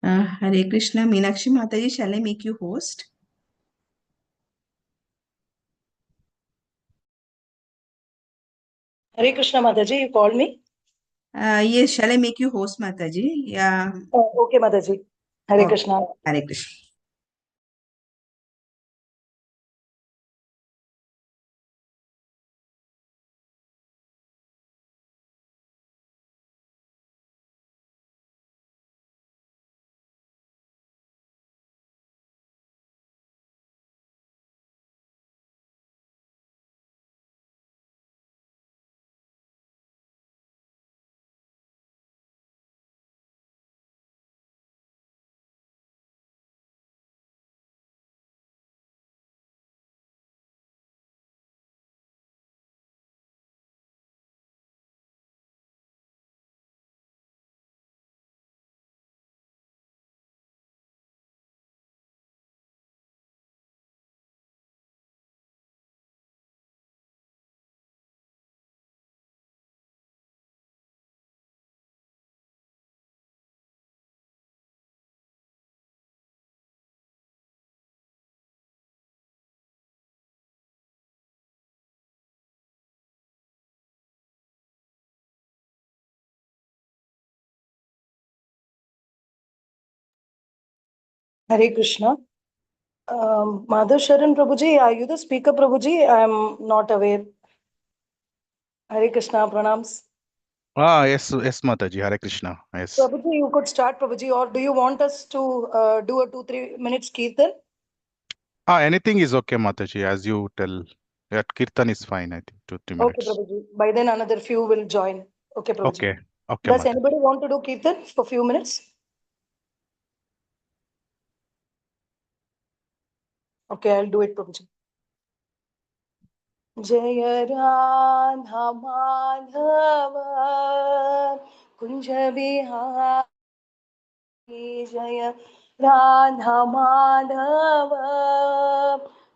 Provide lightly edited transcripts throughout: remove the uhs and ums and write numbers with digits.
Hare Krishna. Meenakshi Mataji, shall I make you host? Hare Krishna Mataji, you called me? Yes, shall I make you host, Mataji? Yeah. Okay, Mataji. Hare Okay. Krishna. Hare Krishna. Hare Krishna. Madhav Sharan Prabhuji, are you the speaker, Prabhuji? I am not aware. Hare Krishna, pranams. Yes, Mataji. Hare Krishna. Yes. Prabhuji, you could start, Prabhuji, or do you want us to do a 2-3 minutes kirtan? Anything is okay, Mataji, as you tell. That Kirtan is fine, I think, 2-3 Okay, minutes. Prabhuji. By then, another few will join. Okay, Prabhuji. Okay. Okay, Does Mataji. anybody want to do kirtan for a few minutes? Okay, I'll do it, Prabhuji. जय राधा माधव कुंज बिहारी जय राधा माधव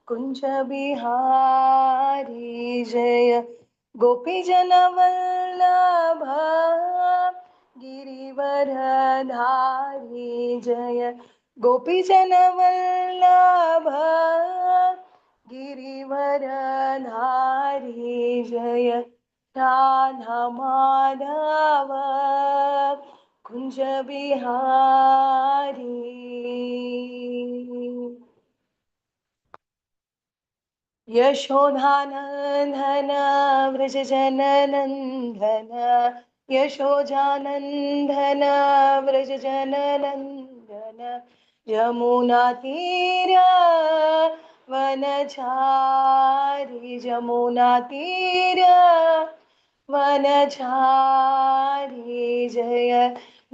कुंज बिहारी जय गोपी जन वल्लभ गिरिवरधारी जय गोपी जन वल्लभ गिरिवरधारी जय राधा माधव कुंज बिहारी यशोधानंदन व्रज जननंदन यशोजानंदन व्रज जननंदन यमुना तीर वनचारी जमुना तीर वनचारी जय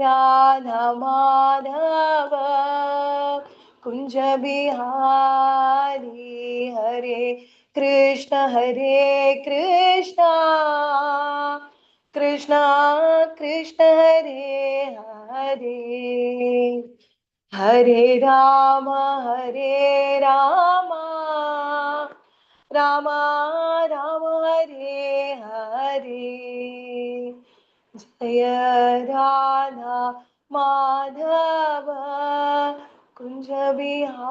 राधा माधव कुंज बिहारी हरे कृष्ण कृष्ण कृष्ण हरे हरे हरे राम राम राम हरे हरे जय राधा माधव कुंज बिहारी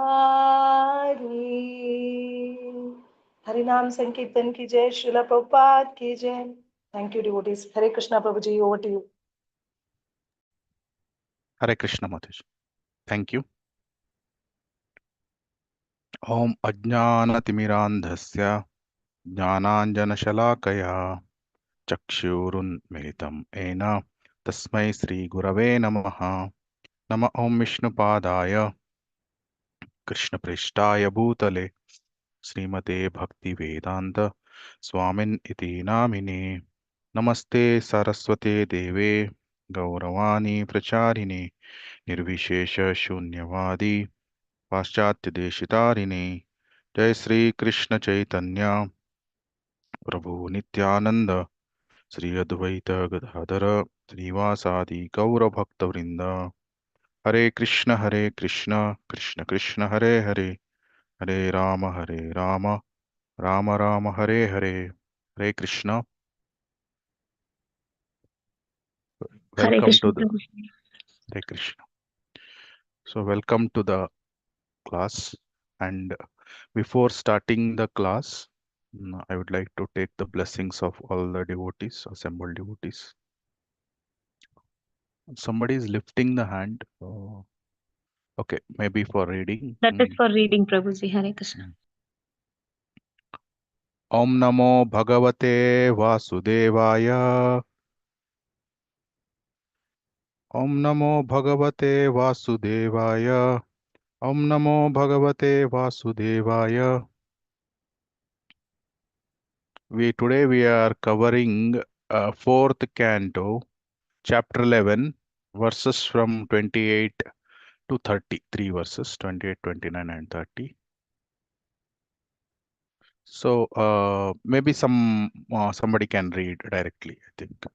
हरि नाम संकीर्तन की जय श्रीला प्रभुपाद की जय thank you devotees Hare Krishna Prabhu ji over to you Hare Krishna, Mataji. Thank you. Om Ajnanatimirandhasya Jnananjanashalakaya Chakshurunmilitam Ena Tasmai Sri Gurave Namaha Nama Om Vishnupadaya Krishna Prishtaya Bhutale Srimate Bhakti Vedanta Swamin Iti Namine Namaste Saraswate Deve Gauravani Pracharine Nirvishesha Shunyavadi पाश्चात्य देशितारिणे जय श्री कृष्ण चैतन्य प्रभु नित्यानंद श्री अद्वैत गदाधर श्रीवासादि गौर भक्त वृंद Hare Krishna Krishna Krishna Hare Hare Hare Rama Rama Rama Hare Hare Hare Krishna Hare welcome Krishna to the Prabhu. Hare Krishna So welcome to the class. And before starting the class, I would like to take the blessings of all the devotees, assembled devotees. Somebody is lifting the hand. Okay, maybe for reading. That is for reading, Prabhuji. Hare Krishna. Om Namo Bhagavate Vasudevaya. Om Namo Bhagavate Vasudevaya. Om Namo Bhagavate Vasudevaya. Today we are covering fourth canto, chapter 11, verses from 28 to 30. 3 verses, 28, 29, and 30. So maybe somebody can read directly, I think.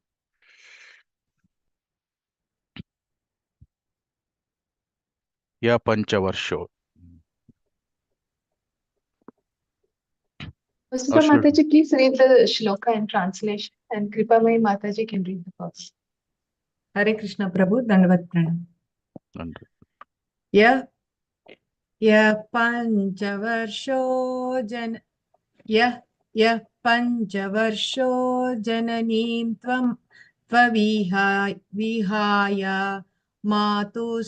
Ya Panchavarsho. Vasudha Mataji, please read the shloka in translation, and Kripamai Mataji can read the verse. Hare Krishna Prabhu, Dandavat Pranam. And Ya Panchavarsho Panchavarsho Jananim Vihaya Matu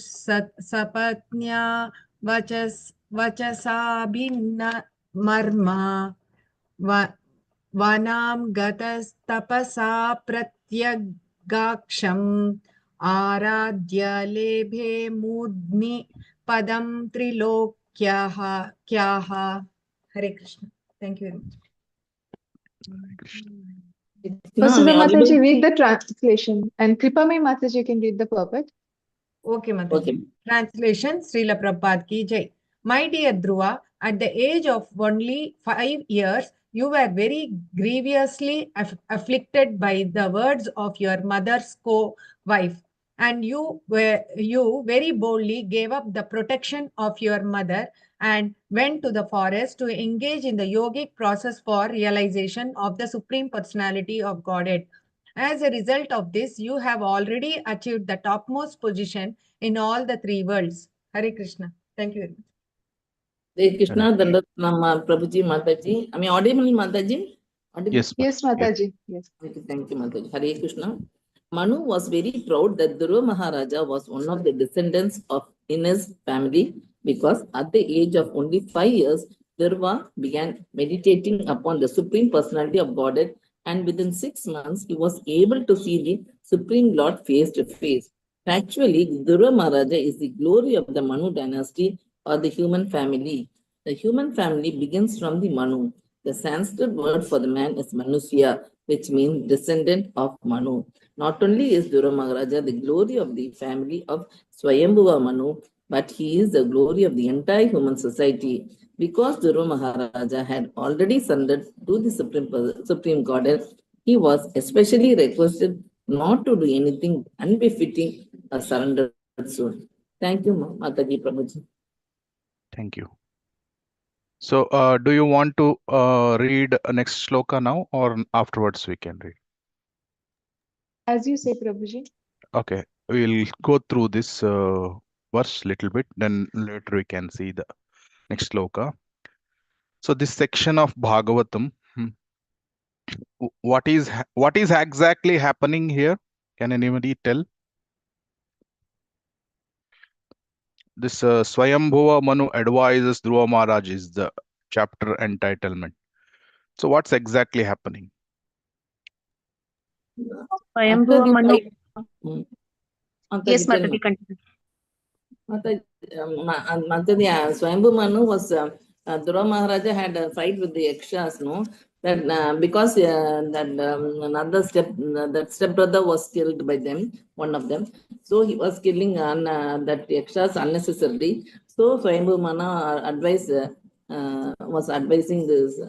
Sapatnya Vachasa Bhinna Marma Vanam Gatastapasa Pratyagaksham Aradhya Lebhe Mudni Padam Trilokyaha Kyaha. Hare Krishna. Thank you very much. Hare Krishna. Vasudha Mataji, read the translation, and Kripamai Mataji can read the purport. Okay, Mataji. Okay. Translation, Srila Prabhupada ki jai. My dear Dhruva, at the age of only 5 years, you were very grievously afflicted by the words of your mother's co-wife, and you very boldly gave up the protection of your mother and went to the forest to engage in the yogic process for realization of the Supreme Personality of Godhead. As a result of this, you have already achieved the topmost position in all the three worlds. Hare Krishna. Thank you very much. Hare Krishna, Dandat Nama Prabhuji Mataji. Am I audible, Mataji? Audible? Yes, Yes, Mataji. Yes. Thank you, Mataji. Hare Krishna. Manu was very proud that Dhruva Maharaja was one of the descendants of in his family because at the age of only 5 years, Dhruva began meditating upon the Supreme Personality of Godhead, and within 6 months, he was able to see the Supreme Lord face to face. Actually, Dhruva Maharaja is the glory of the Manu dynasty or the human family. The human family begins from the Manu. The Sanskrit word for the man is Manusya, which means descendant of Manu. Not only is Dhruva Maharaja the glory of the family of Swayambhuva Manu, but he is the glory of the entire human society. Because Dhruva Maharaja had already surrendered to the Supreme Goddess, he was especially requested not to do anything unbefitting a surrendered soul. Thank you, Mataji Prabhuji. thank you. So do you want to read next shloka now or afterwards we can read? As you say, Prabhuji. Okay, we'll go through this verse little bit, then later we can see the next shloka. So this section of Bhagavatam, what is exactly happening here? Can anybody tell? This Swayambhuva Manu advises Dhruva Maharaj is the chapter entitlement. So what's exactly happening? Swayambhuva Manu. Yes, Mataji, Mataji, continue. Mataji, Swayambhu Manu was Dhruva Maharaja had a fight with the Yakshas, no? That because another that stepbrother was killed by them, one of them. So he was killing that Yakshas unnecessarily. So Swayambhu Manu was advising this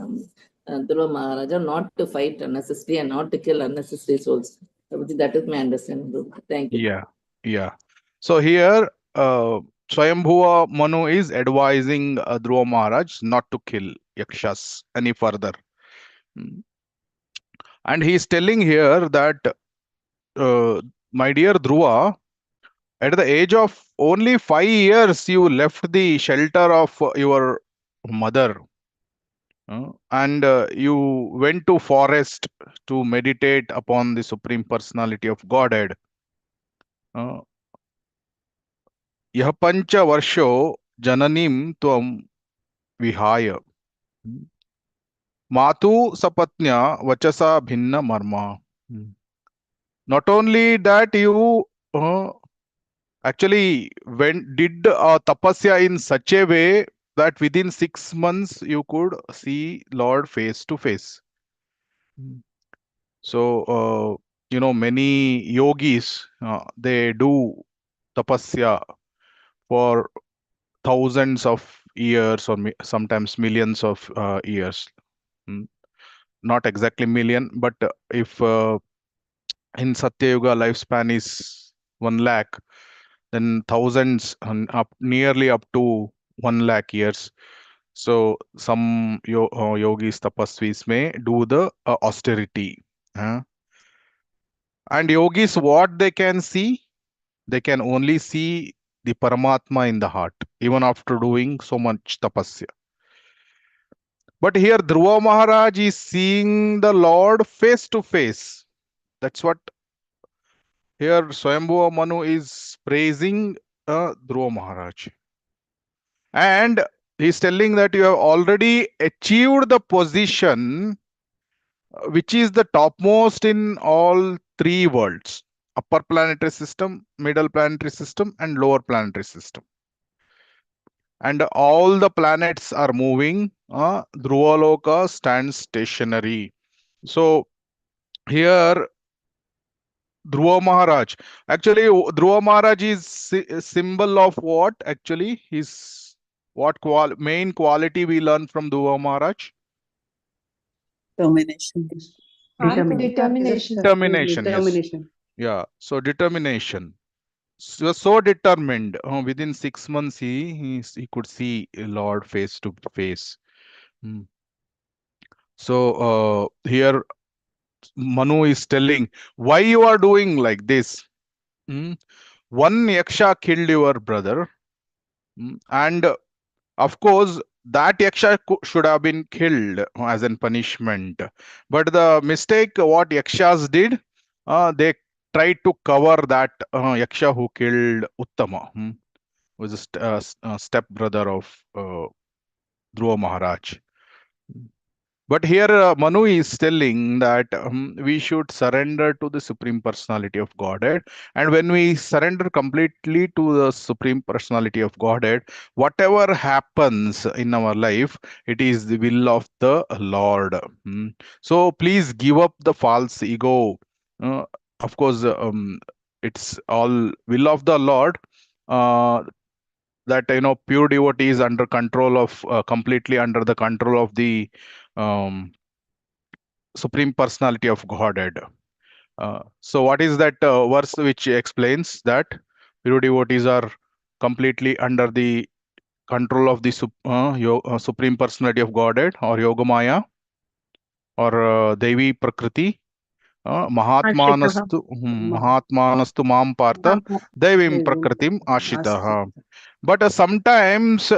Dhruva Maharaja not to fight unnecessarily and not to kill unnecessary souls. That is my understanding. Thank you. Yeah. So here Swayambhuva Manu is advising Dhruva Maharaj not to kill Yakshas any further. And he is telling here that, my dear Dhruva, At the age of only 5 years, you left the shelter of your mother, and you went to forest to meditate upon the Supreme Personality of Godhead. यह पंच वर्षो जननीं त्वं विहाय मातु सपत्न्या वचसा भिन्न मर्मा. Not only that, you actually did tapasya in such a way that within 6 months you could see Lord face to face. So, many yogis, they do tapasya for thousands of years, or sometimes millions of years. Not exactly million, but if in Satya Yuga lifespan is 1 lakh, then thousands and nearly up to 1 lakh years. So some yogis, tapasvis may do the austerity. And yogis, what they can see? They can only see the Paramatma in the heart, even after doing so much tapasya. But here Dhruva Maharaj is seeing the Lord face to face. That's what here Swayambhuva Manu is praising Dhruva Maharaj. And he's telling that you have already achieved the position which is the topmost in all three worlds: upper planetary system, middle planetary system, and lower planetary system. And all the planets are moving. Dhruvaloka stands stationary. So here Dhruva Maharaj, actually Dhruva Maharaj is a symbol of what? Actually, his what main quality we learn from Dhruva Maharaj? Determination. Determination. Determination, yes. Yeah, so determination. So determined. Within 6 months, he could see Lord face to face. So here Manu is telling why you are doing like this. One yaksha killed your brother, and of course that yaksha should have been killed as a punishment. But the mistake what yakshas did, they tried to cover that yaksha who killed Uttama, was a step brother of Dhruva Maharaj. But here Manu is telling that we should surrender to the Supreme Personality of Godhead. And when we surrender completely to the Supreme Personality of Godhead, whatever happens in our life, it is the will of the Lord. So please give up the false ego. Of course, it's all will of the Lord. That pure devotee is under control of completely under the control of the Supreme Personality of Godhead. So what is that verse which explains that pure devotees are completely under the control of the Supreme Personality of Godhead, or Yogamaya, or Devi Prakriti? Mahatmanastu mam partha devim prakritim ashita. But sometimes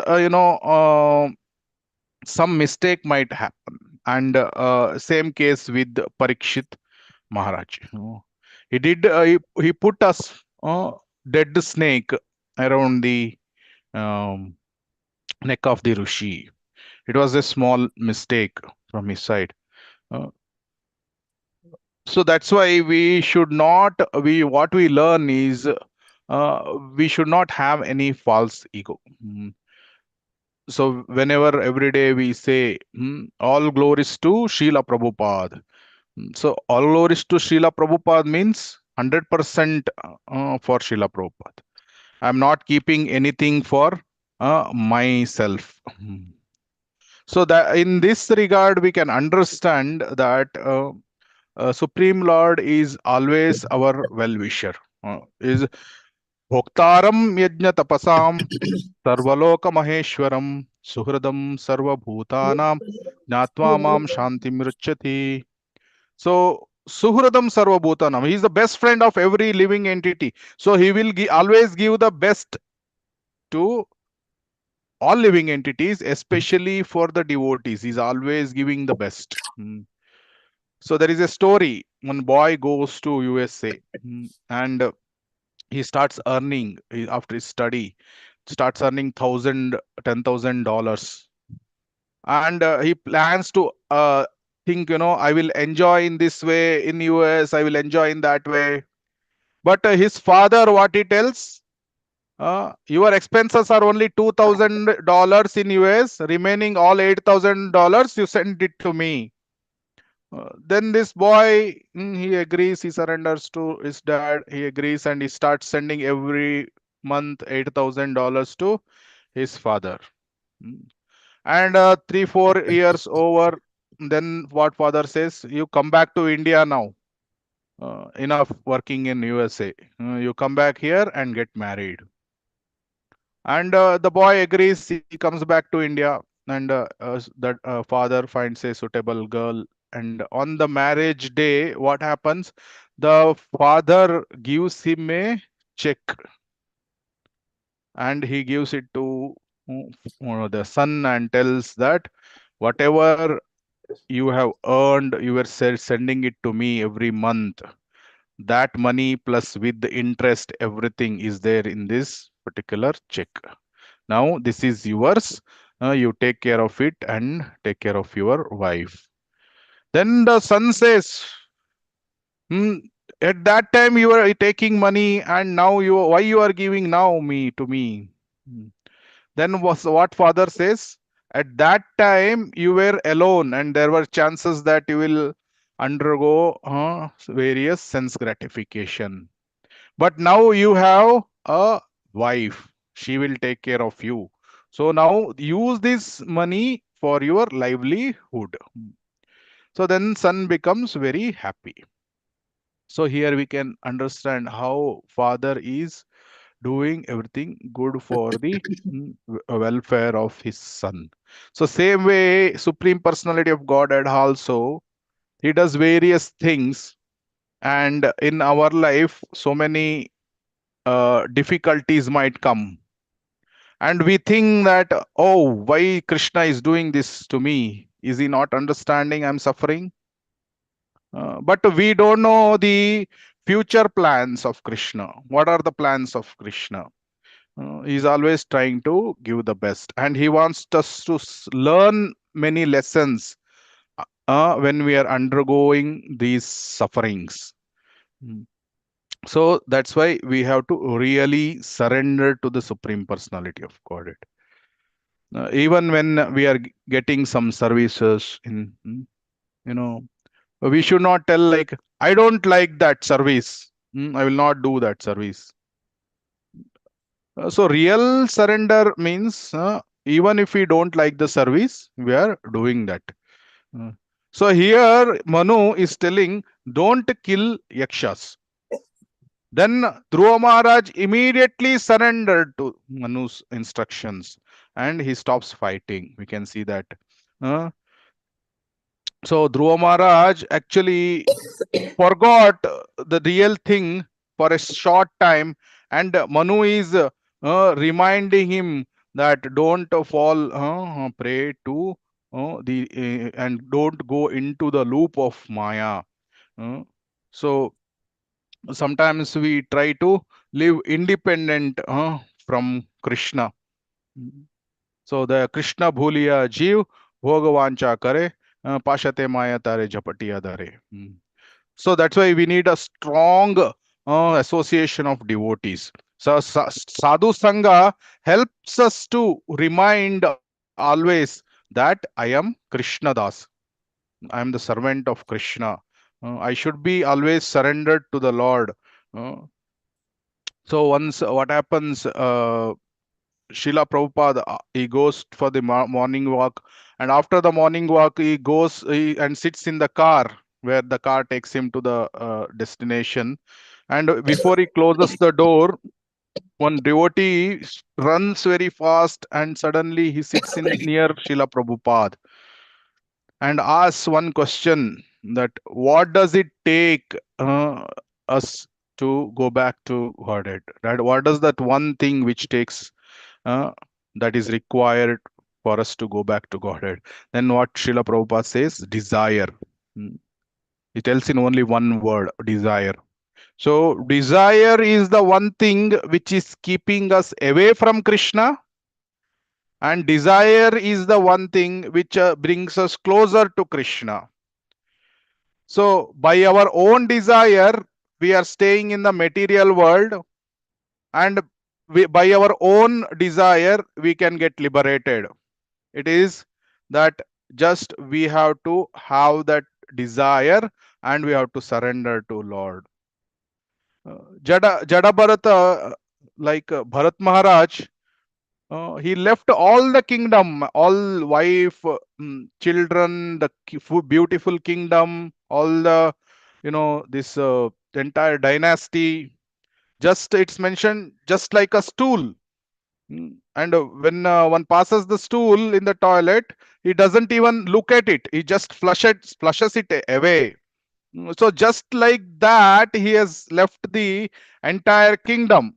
some mistake might happen, and same case with Parikshit Maharaj. He put a dead snake around the neck of the Rishi. It was a small mistake from his side. So that's why we should not, what we learn is we should not have any false ego. So whenever every day we say all glories to Srila Prabhupada. So all glories to Srila Prabhupada means 100% for Srila Prabhupada. I'm not keeping anything for myself. So that in this regard, we can understand that Supreme Lord is always our well-wisher. Is Bhoktaram Yajna Tapasam Sarvaloka Maheshwaram Suhradam Sarva Bhutanam Jnatva Mam Shanti Mruchati. So Suhradam Sarvabhutanam. He is the best friend of every living entity. So he will always give the best to all living entities, especially for the devotees. He's always giving the best. So there is a story. One boy goes to USA, and he starts earning after his study, starts earning $10,000, and he plans to think, I will enjoy in this way in US, I will enjoy in that way. But his father, what he tells, your expenses are only $2,000 in US, remaining all $8,000 you send it to me. Then this boy, he agrees, he surrenders to his dad, he agrees, and he starts sending every month $8,000 to his father. And 3-4 years over, then what father says, you come back to India now. Enough working in USA. You come back here and get married. And the boy agrees, he comes back to India, and that father finds a suitable girl. And on the marriage day, what happens? The father gives him a check, and he gives it to the son and tells that whatever you have earned, you were sending it to me every month. That money plus with the interest, everything is there in this particular check. Now this is yours. You take care of it and take care of your wife. Then the son says, at that time you were taking money, and now why you are giving now me to me? Then what father says, at that time you were alone, and there were chances that you will undergo various sense gratification. But now you have a wife, she will take care of you. So now use this money for your livelihood. So then son becomes very happy. So here we can understand how father is doing everything good for the welfare of his son. So same way, Supreme Personality of Godhead also, he does various things. And in our life, so many difficulties might come, and we think that, oh, why Krishna is doing this to me? Is he not understanding I'm suffering? But we don't know the future plans of Krishna. What are the plans of Krishna? He's always trying to give the best, and he wants us to learn many lessons when we are undergoing these sufferings. So that's why we have to really surrender to the Supreme Personality of Godhead. Even when we are getting some services we should not tell like, I don't like that service. I will not do that service. So real surrender means even if we don't like the service, we are doing that. So here Manu is telling, don't kill yakshas. Then Dhruva Maharaj immediately surrendered to Manu's instructions, and he stops fighting. We can see that. So Dhruva Maharaj actually forgot the real thing for a short time, and Manu is reminding him that don't fall prey to and don't go into the loop of Maya. So sometimes we try to live independent from Krishna. So the Krishna bhuliya jeev bhogavancha kare pashate maya tare jhapatiya dare. So that's why we need a strong association of devotees. So sadhu sangha helps us to remind always that I am Krishna Das. I am the servant of Krishna. I should be always surrendered to the Lord. So once what happens, Srila Prabhupada, he goes for the morning walk, and after the morning walk, he goes and sits in the car where the car takes him to the destination. And before he closes the door, one devotee runs very fast, and suddenly he sits in near Srila Prabhupada and asks one question. that what does it take us to go back to Godhead? That what does that one thing which takes that is required for us to go back to Godhead? Then what Srila Prabhupada says, desire. He tells in only one word, desire. So desire is the one thing which is keeping us away from Krishna, and desire is the one thing which brings us closer to Krishna. So by our own desire, we are staying in the material world, and by our own desire, we can get liberated. It is that just we have to have that desire and we have to surrender to Lord. Jada Bharata, like Bharat Maharaj, he left all the kingdom, all wife, children, the beautiful kingdom, all the, this entire dynasty. Just it's mentioned just like a stool. And when one passes the stool in the toilet, he doesn't even look at it. He just flushes it away. So just like that, he has left the entire kingdom.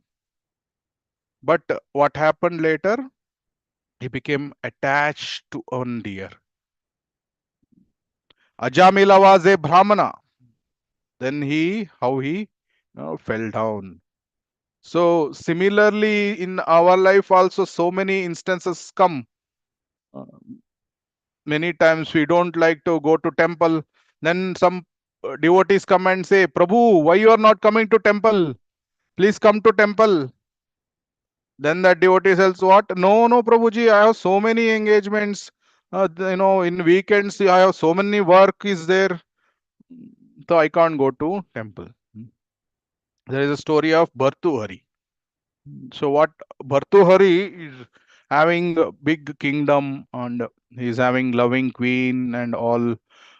But what happened later? He became attached to one deer. Ajamila was a Brahmana. Then he fell down. So similarly, in our life also, so many instances come. Many times we don't like to go to temple. Then some devotees come and say, Prabhu, why you are not coming to temple? Please come to temple. Then that devotee says, what? No, Prabhuji, I have so many engagements. In weekends, I have so many work is there. So I can't go to temple. There is a story of Bhartuhari. So what Bhartuhari is having a big kingdom, and he's having loving queen and all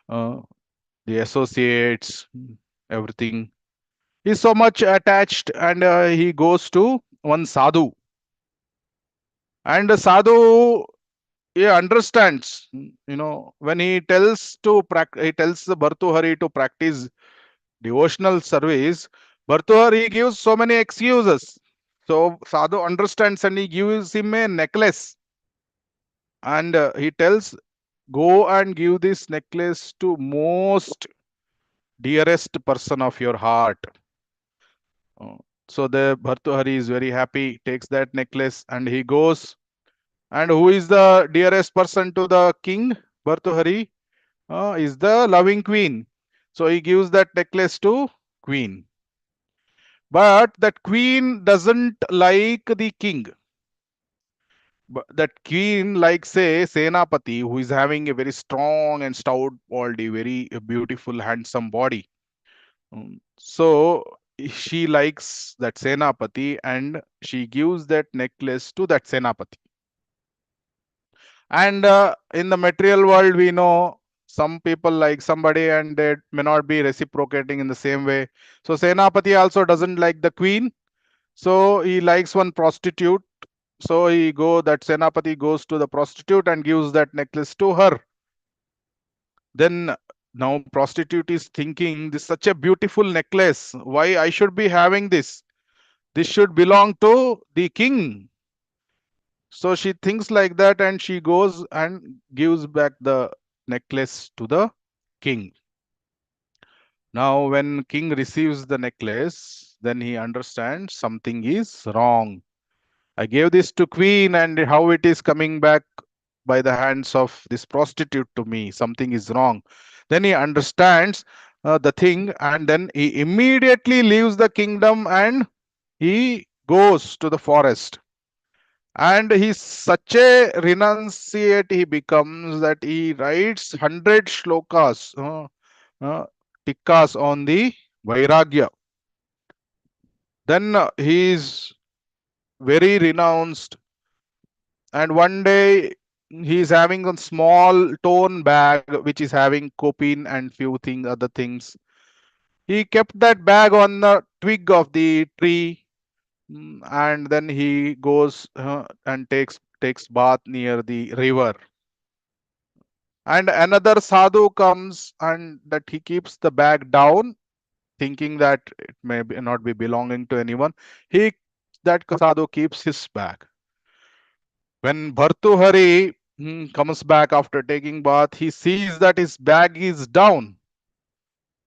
the associates, everything. He's so much attached, and he goes to one sadhu. And the sadhu, he understands, when he tells he tells the Bhartuhari to practice devotional service, Bhartuhari gives so many excuses. So sadhu understands and he gives him a necklace, and he tells, go and give this necklace to most dearest person of your heart. So the Bhartuhari is very happy, takes that necklace and he goes. And who is the dearest person to the king? Bhartuhari is the loving queen. So he gives that necklace to queen. But that queen doesn't like the king. But that queen likes, say, Senapati, who is having a very strong and stout body, very beautiful, handsome body. So she likes that Senapati and she gives that necklace to that Senapati. And in the material world, we know some people like somebody and they may not be reciprocating in the same way. So Senapati also doesn't like the queen. So he likes one prostitute. So that Senapati goes to the prostitute and gives that necklace to her. Then now prostitute is thinking, this is such a beautiful necklace. Why I should be having this? This should belong to the king. So she thinks like that and she goes and gives back the necklace to the king. Now when king receives the necklace, then he understands something is wrong. I gave this to queen and how it is coming back by the hands of this prostitute to me. Something is wrong. Then he understands the thing, and then he immediately leaves the kingdom and he goes to the forest. And he's such a renunciate he becomes that he writes 100 shlokas, tikkas on the Vairagya. Then he is very renounced. And one day he is having a small torn bag which is having copine and few other things. He kept that bag on the twig of the tree, and then he goes and takes bath near the river. And another sadhu comes and that he keeps the bag down, thinking that it may not be belonging to anyone. That sadhu keeps his bag. When Bhartuhari comes back after taking bath, he sees that his bag is down,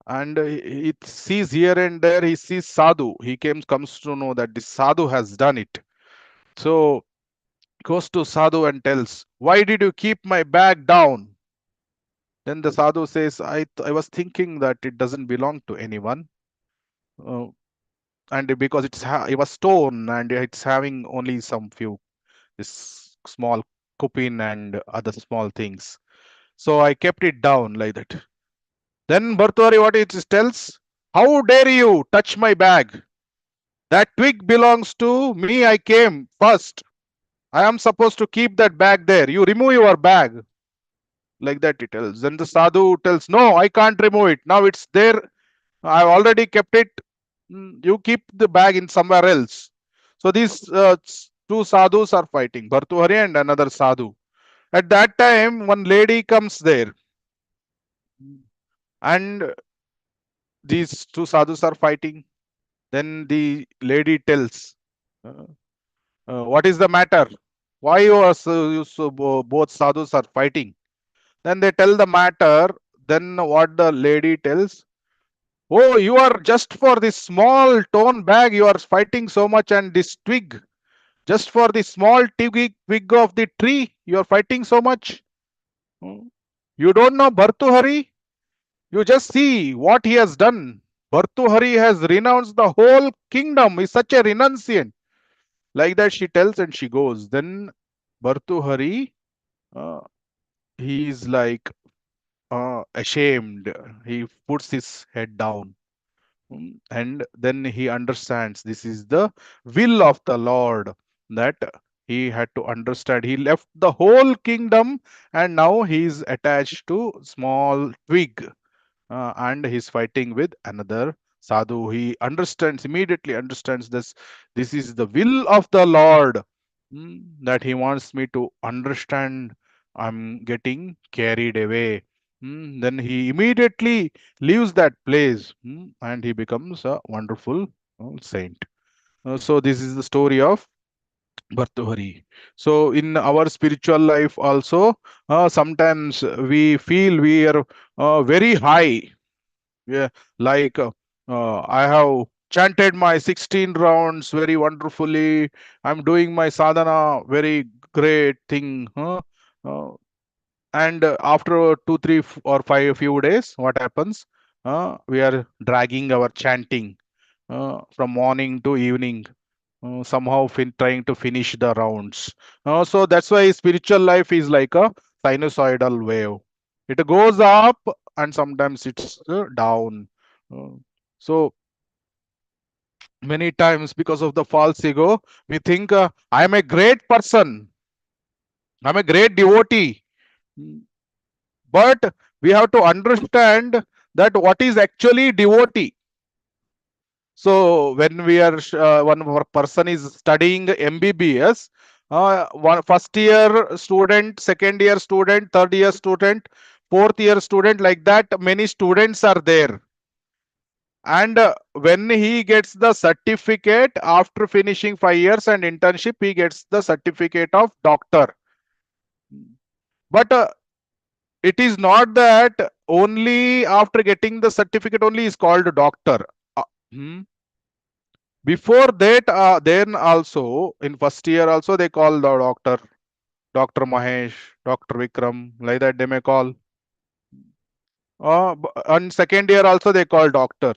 and he sees here and there. He sees sadhu. He comes to know that this sadhu has done it. So goes to sadhu and tells, "Why did you keep my bag down?" Then the sadhu says, I was thinking that it doesn't belong to anyone. Uh, and because it was stone and it's having only some few this small kupin and other small things. So I kept it down like that. Then Bhartwari what it tells, how dare you touch my bag? That twig belongs to me. I came first. I am supposed to keep that bag there. You remove your bag. Like that it tells. Then the sadhu tells, no, I can't remove it. Now it's there. I've already kept it. You keep the bag in somewhere else. So these two sadhus are fighting, Bhartuhari and another sadhu. At that time, one lady comes there. And these two sadhus are fighting. Then the lady tells, what is the matter? Why both sadhus are fighting? Then they tell the matter. Then what the lady tells, oh, you are just for this small stone bag, you are fighting so much, and this twig, just for the small twig of the tree, you are fighting so much. You don't know Bhartuhari? You just see what he has done. Bhartuhari has renounced the whole kingdom. He's such a renunciant. Like that she tells and she goes. Then Bhartuhari, uh, he is like ashamed. He puts his head down. And then he understands this is the will of the Lord, that he had to understand. He left the whole kingdom and now he is attached to small twig, and he's fighting with another sadhu. He immediately understands this is the will of the Lord, that he wants me to understand. I'm getting carried away. Then he immediately leaves that place, and he becomes a wonderful saint. So this is the story of Bhartuhari. So in our spiritual life also, sometimes we feel we are very high. Yeah, like I have chanted my 16 rounds very wonderfully. I'm doing my sadhana very great thing. And after 2, 3, or 5 few days, what happens? We are dragging our chanting from morning to evening, somehow trying to finish the rounds. So that's why spiritual life is like a sinusoidal wave. It goes up and sometimes it's down. Uh, so many times because of the false ego, we think I'm a great person, I'm a great devotee. But we have to understand that what is actually devotee. So when one person is studying MBBS, one first year student, second year student, third year student, fourth year student, like that, many students are there. And when he gets the certificate after finishing 5 years and internship, he gets the certificate of doctor. But it is not that only after getting the certificate only is called doctor. Hmm. Before that, then also in first year also they call the doctor, Dr. Mahesh, Dr. Vikram, like that they may call. And second year also they call doctor.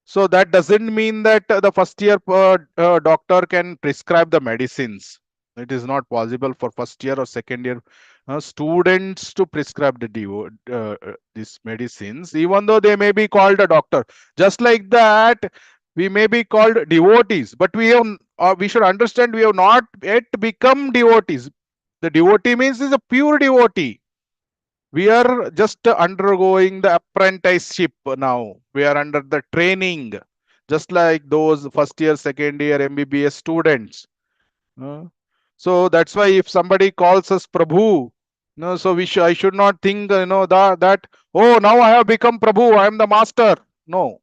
So that doesn't mean that the first year doctor can prescribe the medicines. It is not possible for first year or second year students to prescribe these medicines, even though they may be called a doctor. Just like that, we may be called devotees, but we should understand we have not yet become devotees. The devotee means is a pure devotee. We are just undergoing the apprenticeship now. We are under the training, just like those first year, second year MBBS students. So that's why if somebody calls us Prabhu, No, so I should not think, that, oh, now I have become Prabhu, I am the master. No,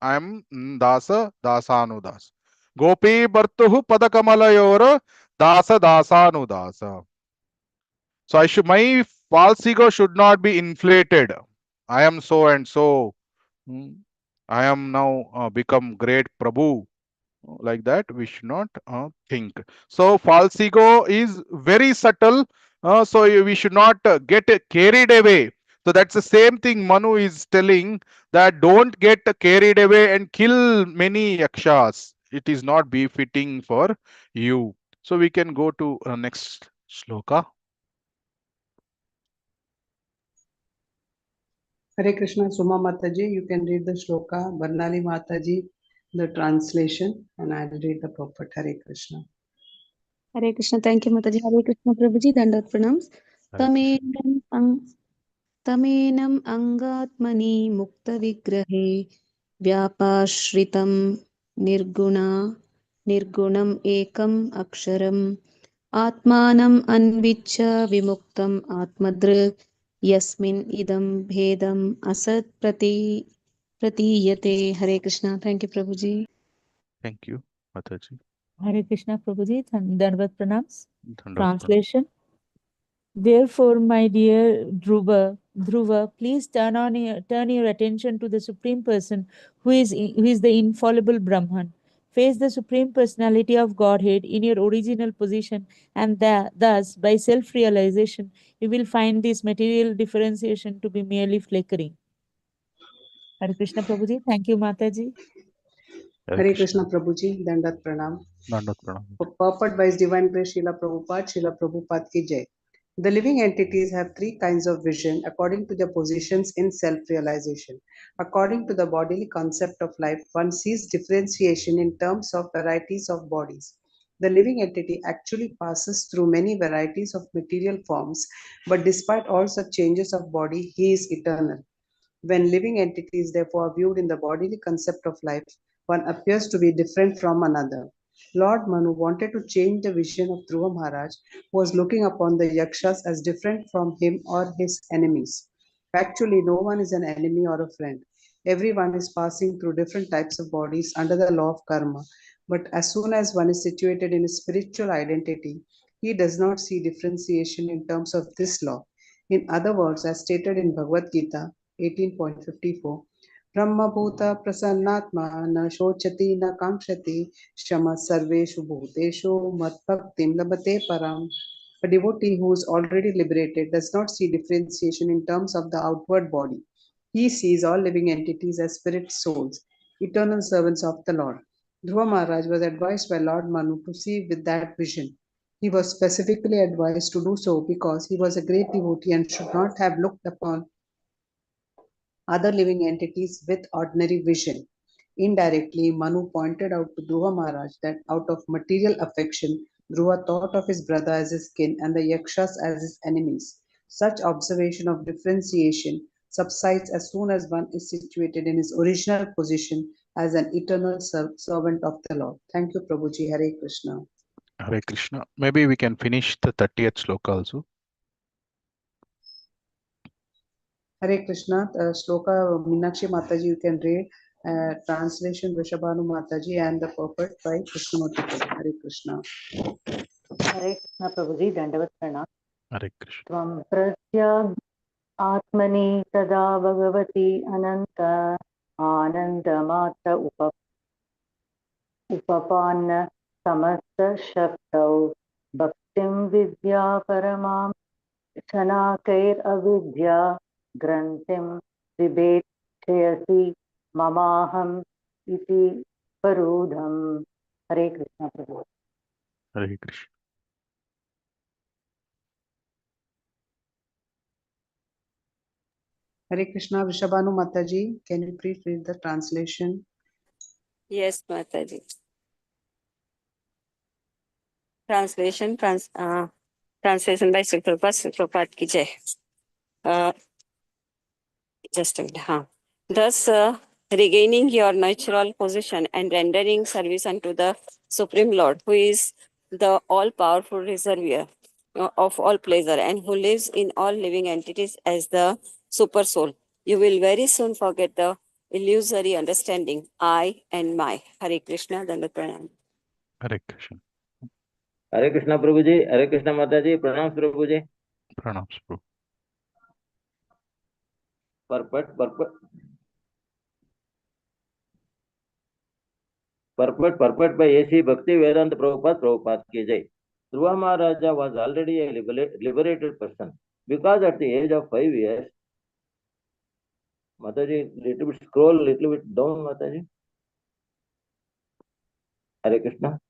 I am Dasa, Dasanudas. Gopi Bartuhu Padakamalayora, Dasa, Dasanudasa. So my false ego should not be inflated. I am so and so. Hmm. I am now become great Prabhu. Like that we should not think. So false ego is very subtle, so we should not get carried away. So that's the same thing Manu is telling, that don't get carried away and kill many yakshas. It is not befitting for you. So we can go to next shloka. Hare Krishna, Suma Mataji, you can read the shloka. Barnali Mataji, the translation, and I'll read the purport. Hare Krishna. Hare Krishna. Thank you, Mataji. Hare Krishna, Prabhuji. Dandat pranams. तमेनम् अङ्गात्मनि मुक्तविग्रहे व्यापाश्रितं निर्गुणम् एकम् अक्षरम् आत्मानम् अन्विच्य विमुक्तम् आत्मदृक् यस्मिन् इदं भेदम् असत् प्रतीयते. Hare Krishna. Thank you, Prabhuji. Thank you, Mataji. Hare Krishna, Prabhuji. Dandavat pranams. Dandavat Translation. Therefore, my dear Dhruva, please turn your attention to the Supreme Person who is the infallible Brahman. Face the Supreme Personality of Godhead in your original position, and thus, by self-realization, you will find this material differentiation to be merely flickering. Hare Krishna, Prabhuji. Thank you, Mataji. Hare Krishna, Prabhuji. Dandat Pranam. Dandat Pranam. Purport by His Divine Grace Srila Prabhupada Ki Jai. The living entities have three kinds of vision according to their positions in self-realization. According to the bodily concept of life, one sees differentiation in terms of varieties of bodies. The living entity actually passes through many varieties of material forms, but despite all such changes of body, he is eternal. When living entities therefore are viewed in the bodily concept of life, one appears to be different from another. Lord Manu wanted to change the vision of Dhruva Maharaj, who was looking upon the Yakshas as different from him or his enemies. Actually, no one is an enemy or a friend. Everyone is passing through different types of bodies under the law of karma. But as soon as one is situated in a spiritual identity, he does not see differentiation in terms of this law. In other words, as stated in Bhagavad Gita 18.54, Brahmabhuta prasannatma na shochati na kamshati shama sarveshu bhuteshu matbhaktim labate param. A devotee who is already liberated does not see differentiation in terms of the outward body. He sees all living entities as spirit souls, eternal servants of the Lord. Dhruva Maharaj was advised by Lord Manu to see with that vision. He was specifically advised to do so because he was a great devotee and should not have looked upon other living entities with ordinary vision. Indirectly, Manu pointed out to Dhruva Maharaj that out of material affection, Dhruva thought of his brother as his kin and the Yakshas as his enemies. Such observation of differentiation subsides as soon as one is situated in his original position as an eternal servant of the Lord. Thank you, Prabhuji. Hare Krishna. Hare Krishna. Maybe we can finish the 30th shloka also. Hare Krishna. Shloka Meenakshi Mataji, you can read. Translation Vrishabhanu Mataji and the purport by Krishnamurti. Hare Krishna. Hare Krishna Prabhuji, Dandavat Pranam. Hare Krishna. Tvam pratyag atmani tada bhagavati ananta anandamata upapanna samasta shaktau bhaktim vidya paramam chanakair avidya grantim vibet chayasi mamaham iti parudham. Hare Krishna Prabhu. Hare Krishna. Hare Krishna, Vrishabhanu Mataji, can you please read the translation? Yes, Mataji. Translation by Sri Prabhupada Ki Jai. Just a minute. Thus, regaining your natural position and rendering service unto the Supreme Lord, who is the all-powerful reservoir, of all pleasure and who lives in all living entities as the super soul. You will very soon forget the illusory understanding I and my. Hare Krishna, Dandavat Pranam. Hare Krishna. Hare Krishna Prabhuji, Hare Krishna Mataji, Pranam Prabhuji. Pranam Prabhu. Purport by A.C. Bhakti Vedanta Prabhupada ki jai. Dhruva Maharaja was already a liberated person because at the age of 5 years, Mataji, little bit scroll, little bit down, Mataji. Hare Krishna.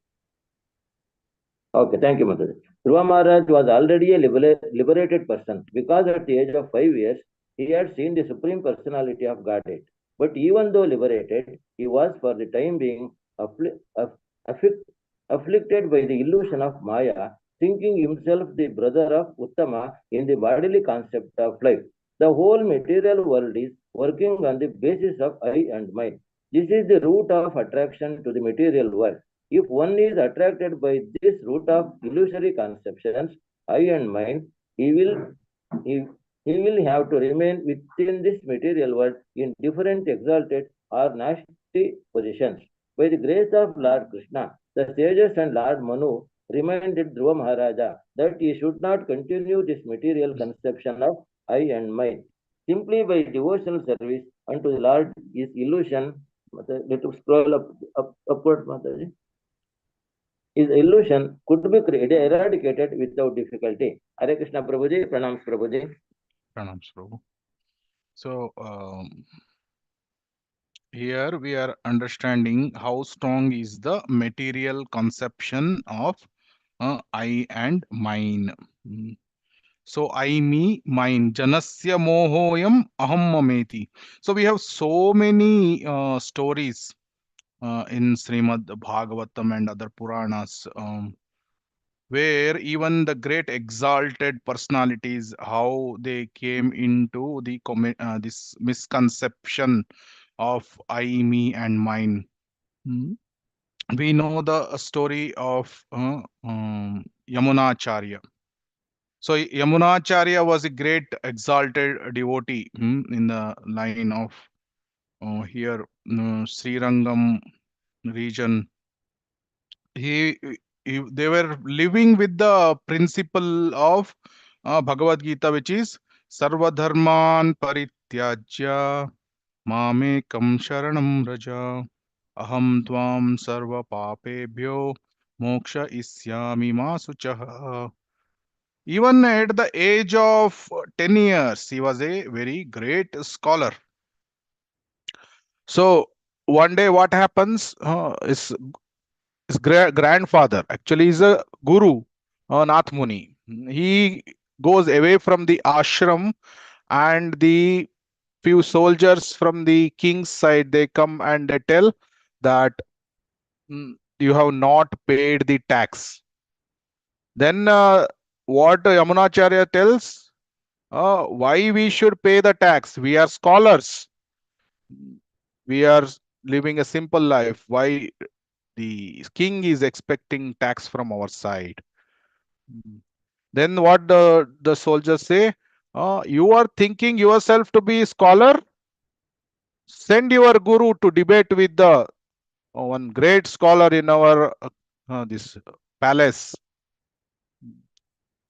Okay, thank you, Mataji. Dhruva Maharaj was already a liberated person because at the age of 5 years, he had seen the Supreme Personality of Godhead. But even though liberated, he was for the time being afflicted by the illusion of Maya, thinking himself the brother of Uttama in the bodily concept of life. The whole material world is working on the basis of I and mine. This is the root of attraction to the material world. If one is attracted by this root of illusory conceptions, I and mine, he will have to remain within this material world in different exalted or nasty positions. By the grace of Lord Krishna, the sages and Lord Manu reminded Dhruva Maharaja that he should not continue this material conception of I and mine. Simply by devotional service unto the Lord, his illusion, let us scroll upward, Mataji. His illusion could be eradicated without difficulty. Hare Krishna Prabhuji, Pranams Prabhuji. Pranam Prabhu. So here we are understanding how strong is the material conception of I and mine. So I, me, mine. Janasya mohoyam aham mameti. So we have so many stories in Srimad Bhagavatam and other Puranas, where even the great exalted personalities, how they came into the this misconception of I, me, and mine. We know the story of Yamunacharya. So Yamunacharya was a great exalted devotee in the line of here Srirangam region. They were living with the principle of Bhagavad Gita, which is Sarva Dharman Parityajya Mamekam Sharanam Raja Aham Tvam Sarva Papebhyo Moksha Isyami Masuchaha. Even at the age of 10 years, he was a very great scholar. So one day what happens is his grandfather actually is a guru, Nath Muni. He goes away from the ashram, and the few soldiers from the king's side, they come and they tell that you have not paid the tax. Then what Yamunacharya tells, why we should pay the tax? We are scholars. We are living a simple life. Why the king is expecting tax from our side? Then what the soldiers say? You are thinking yourself to be a scholar? Send your guru to debate with the one great scholar in our this palace.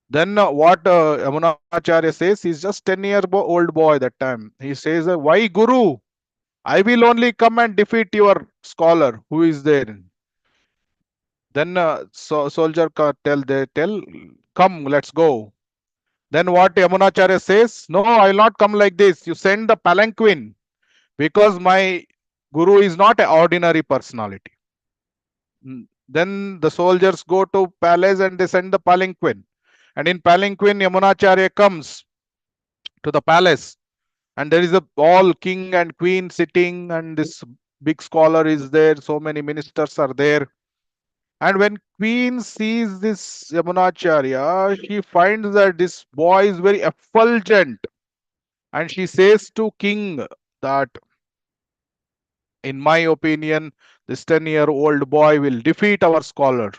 Then what Yamunacharya says, he's just 10-year-old boy that time. He says, why guru? I will only come and defeat your scholar who is there. Then soldier tell, come, let's go. Then what Yamunacharya says, no, I will not come like this. You send the palanquin, because my guru is not an ordinary personality. Then the soldiers go to palace and they send the palanquin. And in palanquin, Yamunacharya comes to the palace. And there is all king and queen sitting, and this big scholar is there. So many ministers are there. And when queen sees this Yamunacharya, she finds that this boy is very effulgent. And she says to king that, in my opinion, this 10-year-old boy will defeat our scholar.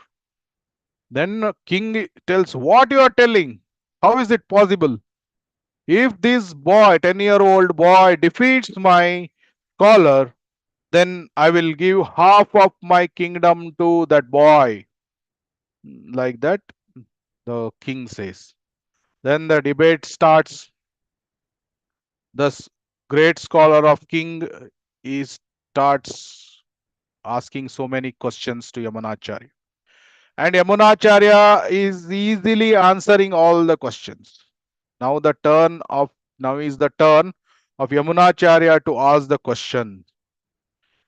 Then king tells, what you are telling? How is it possible? If this boy, 10-year-old boy, defeats my scholar, then I will give half of my kingdom to that boy. Like that, the king says. Then the debate starts. The great scholar of king is starts asking so many questions to Yamunacharya. And Yamunacharya is easily answering all the questions. Now now is the turn of Yamunacharya to ask the question.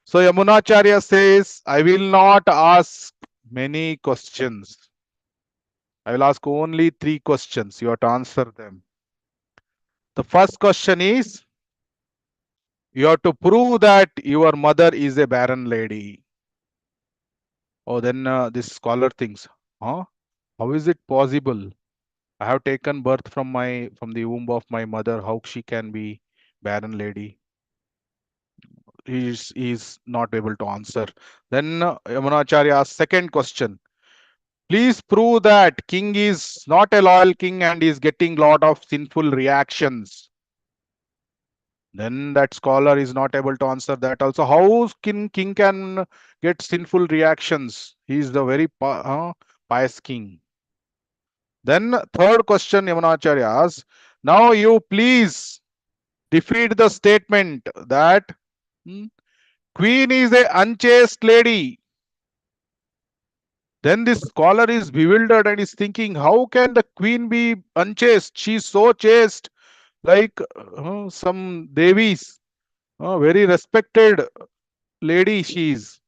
So Yamunacharya says, I will not ask many questions. I will ask only 3 questions. You have to answer them. The first question is, you have to prove that your mother is a barren lady. Oh, then this scholar thinks, huh? How is it possible? I have taken birth from the womb of my mother. How she can be barren lady? He is not able to answer. Then Yamunacharya asks second question. Please prove that king is not a loyal king and is getting lot of sinful reactions. Then that scholar is not able to answer that also. How king can get sinful reactions? He is the very pious king. Then third question Yamunacharya asks, now you please defeat the statement that queen is a unchaste lady. Then this scholar is bewildered and is thinking, how can the queen be unchaste? She is so chaste, like some devis, very respected lady she is.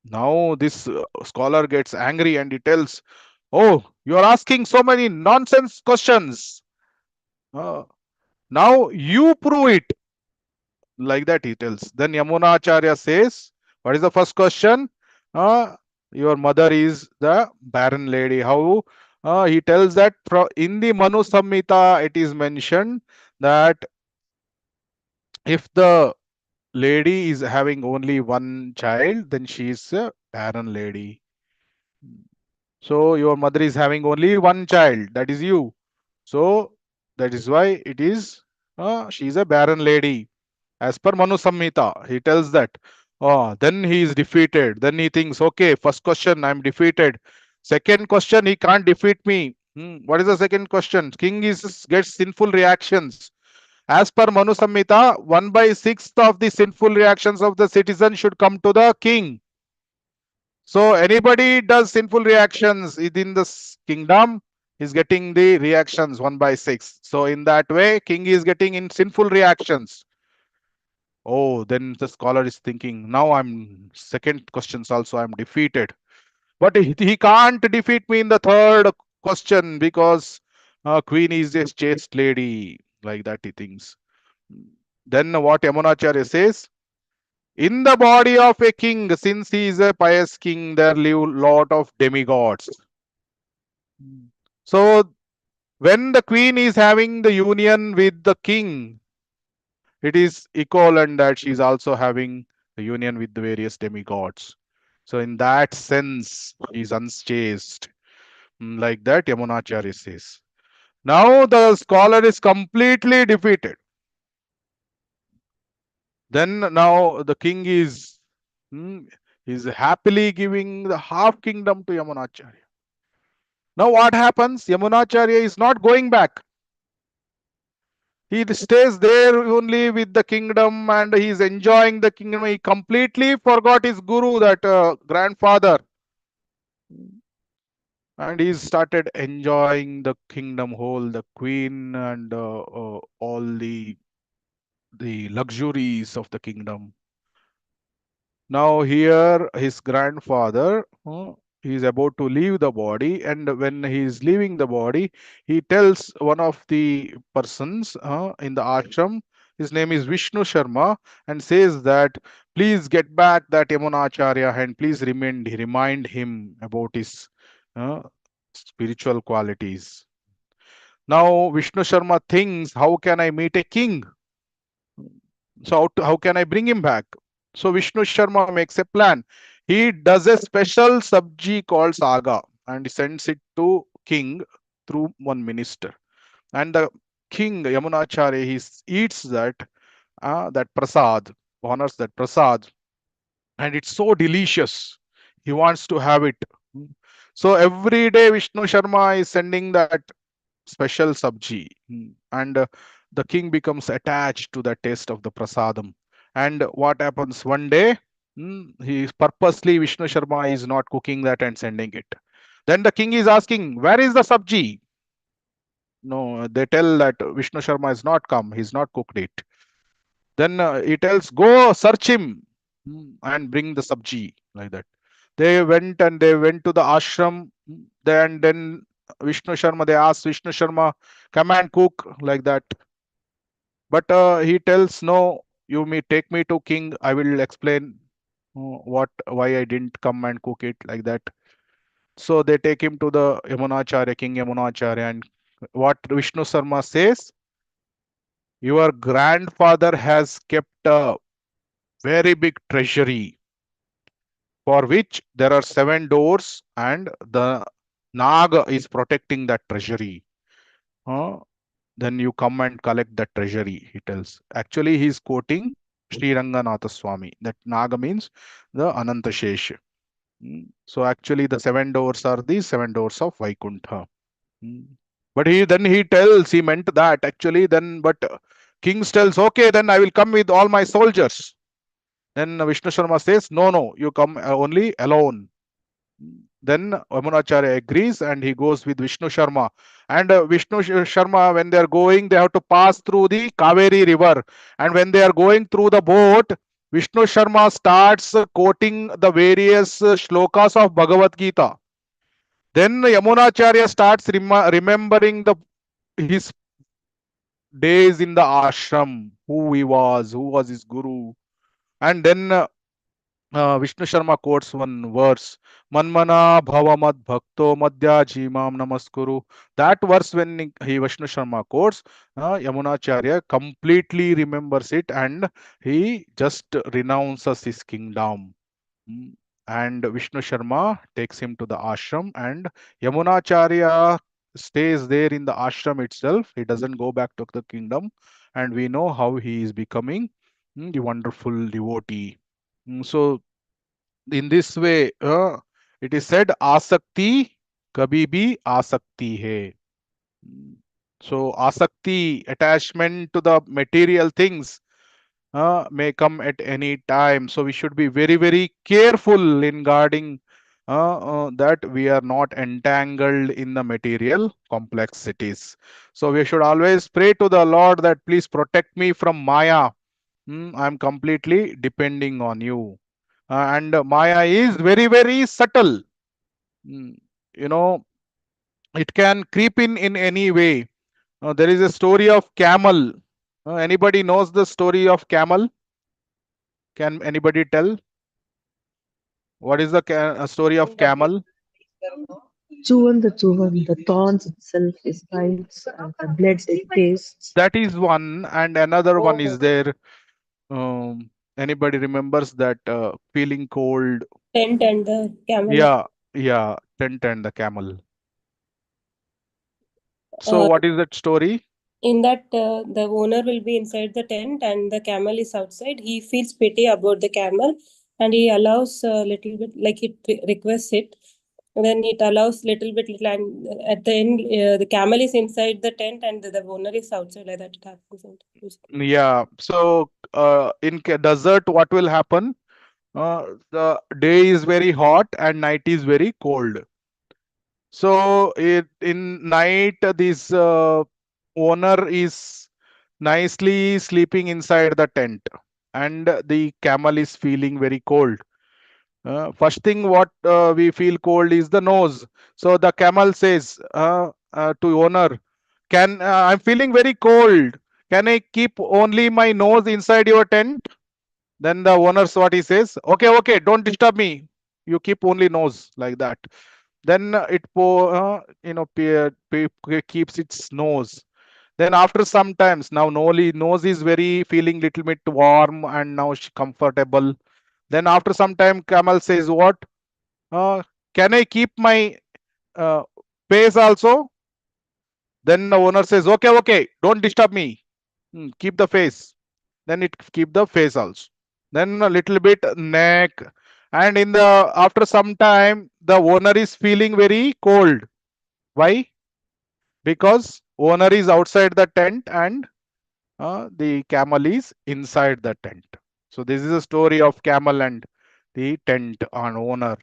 Now this scholar gets angry and he tells, oh, you are asking so many nonsense questions. Now you prove it. Like that he tells. Then Yamunacharya says, what is the first question? Your mother is the barren lady. How? He tells that in the Manu Samhita it is mentioned that if the lady is having only one child, then she is a barren lady. So your mother is having only one child, that is you. So that is why it is she is a barren lady. As per Manu Samhita, he tells that. Oh, then he is defeated. Then he thinks, okay, first question, I'm defeated. Second question, he can't defeat me. What is the second question? King gets sinful reactions. As per Manu Samhita, 1/6 of the sinful reactions of the citizen should come to the king. So anybody does sinful reactions within this kingdom is getting the reactions 1/6. So in that way, king is getting in sinful reactions. Oh, then the scholar is thinking, now I'm second questions also I'm defeated. But he can't defeat me in the third question because queen is a chaste lady. Like that he thinks. Then what Yamunacharya says, in the body of a king, since he is a pious king, there live lot of demigods. So when the queen is having the union with the king, it is equivalent that she is also having a union with the various demigods. So in that sense, she is unchaste. Like that, Yamunacharya says. Now the scholar is completely defeated. Then now the king is happily giving the half kingdom to Yamunacharya. Now what happens? Yamunacharya is not going back. He stays there only with the kingdom and he is enjoying the kingdom. He completely forgot his guru, that grandfather. And he started enjoying the kingdom whole, the queen and all the luxuries of the kingdom. Now here his grandfather, he is about to leave the body, and when he is leaving the body, he tells one of the persons in the ashram, his name is Vishnu Sharma, and says that please get back that Yamunacharya and please remind him about his spiritual qualities. Now Vishnu Sharma thinks, how can I meet a king? So how can I bring him back? So Vishnu Sharma makes a plan. he does a special sabji called saga and he sends it to king through one minister. And the king Yamunacharya, he eats that prasad, honors that prasad, and it's so delicious. He wants to have it. So every day Vishnu Sharma is sending that special sabji. And the king becomes attached to the taste of the prasadam. And what happens one day? He purposely, Vishnu Sharma is not cooking that and sending it. Then the king is asking, where is the sabji? No, they tell that Vishnu Sharma is not come, he's not cooked it. Then he tells, go search him and bring the sabji, like that. They went and they went to the ashram. Then Vishnu Sharma, they asked Vishnu Sharma, come and cook, like that. But he tells, no, you may take me to king. I will explain why I didn't come and cook it, like that. So they take him to the Yamunacharya, King Yamunacharya, and what Vishnu Sharma says, your grandfather has kept a very big treasury for which there are 7 doors and the Naga is protecting that treasury. Then you come and collect that treasury, he tells. Actually, he is quoting Sri Ranganatha Swami. That Naga means the Ananta Shesh. So actually, the 7 doors are the 7 doors of Vaikuntha. But he tells, he meant that actually, then, but Kings tells, okay, then I will come with all my soldiers. Then Vishnu Sharma says, no, you come only alone. Then Yamunacharya agrees and he goes with Vishnu Sharma. And Vishnu Sharma, when they are going, they have to pass through the Kaveri river. And when they are going through the boat, Vishnu Sharma starts quoting the various shlokas of Bhagavad Gita. Then Yamunacharya starts remembering his days in the ashram, who was his guru. And then Vishnu Sharma quotes one verse, Manmana Bhavamad Bhakto Madhya Jimam Namaskuru. That verse, when Vishnu Sharma quotes, Yamunacharya completely remembers it and he just renounces his kingdom. And Vishnu Sharma takes him to the ashram, and Yamunacharya stays there in the ashram itself. He doesn't go back to the kingdom, and we know how he is becoming the wonderful devotee. So in this way, it is said, asakti kabhi bhi asakti hai. So asakti, attachment to the material things, may come at any time. So we should be very, very careful in guarding that we are not entangled in the material complexities. So we should always pray to the Lord that please protect me from Maya. I'm completely depending on you. And Maya is very, very subtle. You know, it can creep in any way. There is a story of camel. Anybody knows the story of camel? Can anybody tell? What is the story of camel? The thorns itself is bites and the blood it tastes. That is one, and another one is there. Anybody remembers that feeling cold? Tent and the camel. Yeah, tent and the camel. So Uh, what is that story? in that the owner will be inside the tent and the camel is outside. He feels pity about the camel and he allows a little bit, like it requests it. And then it allows little bit, and at the end, the camel is inside the tent and the owner is outside. Like that it happens. Yeah. So in desert, what will happen? The day is very hot and night is very cold. So in night, this owner is nicely sleeping inside the tent, and the camel is feeling very cold. First thing what we feel cold is the nose. So the camel says to owner, "Can I'm feeling very cold? Can I keep only my nose inside your tent?" Then the owner's what he says, okay, don't disturb me. You keep only nose, like that. Then keeps its nose. Then after some times, now nose is very feeling little bit warm and now comfortable. Then after some time, camel says, what? Can I keep my face also? Then the owner says, okay, don't disturb me. Keep the face. Then it keep the face also. Then a little bit neck. And in the after some time, the owner is feeling very cold. Why? Because owner is outside the tent and the camel is inside the tent. So this is a story of camel and the tent on owner.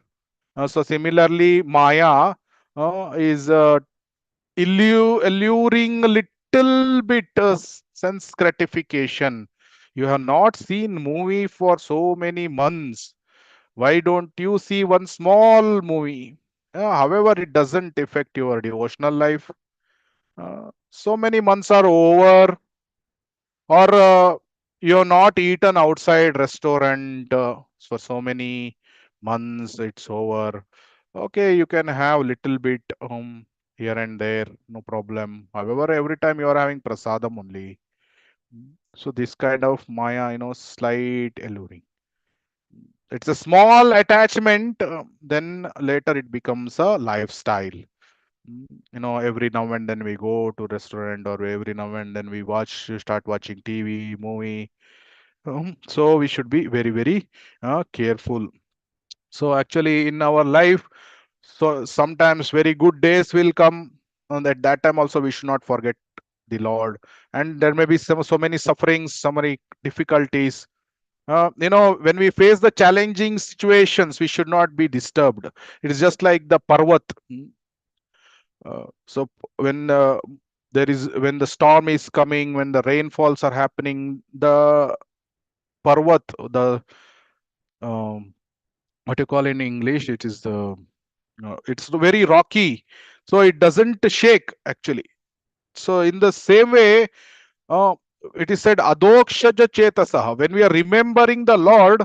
So similarly, Maya is alluring a little bit sense gratification. You have not seen movie for so many months. Why don't you see one small movie? However, it doesn't affect your devotional life. So many months are over, or you have not eaten outside restaurant for so many months. It's over. Okay, you can have little bit here and there, no problem. However, every time you are having prasadam only. So this kind of maya, slight alluring. It's a small attachment, then later it becomes a lifestyle. Every now and then we go to restaurant, or every now and then we start watching TV, movie. So we should be very, very careful. So actually in our life, so sometimes very good days will come, and at that time also we should not forget the Lord. And there may be so many sufferings, so many difficulties. When we face the challenging situations, we should not be disturbed. It is just like the parvat. So when the storm is coming, when the rainfalls are happening, the parvat, the what you call in English, it is it's very rocky, so it doesn't shake actually. So in the same way, uh, it is said adokshaja chetasaha. When we are remembering the Lord,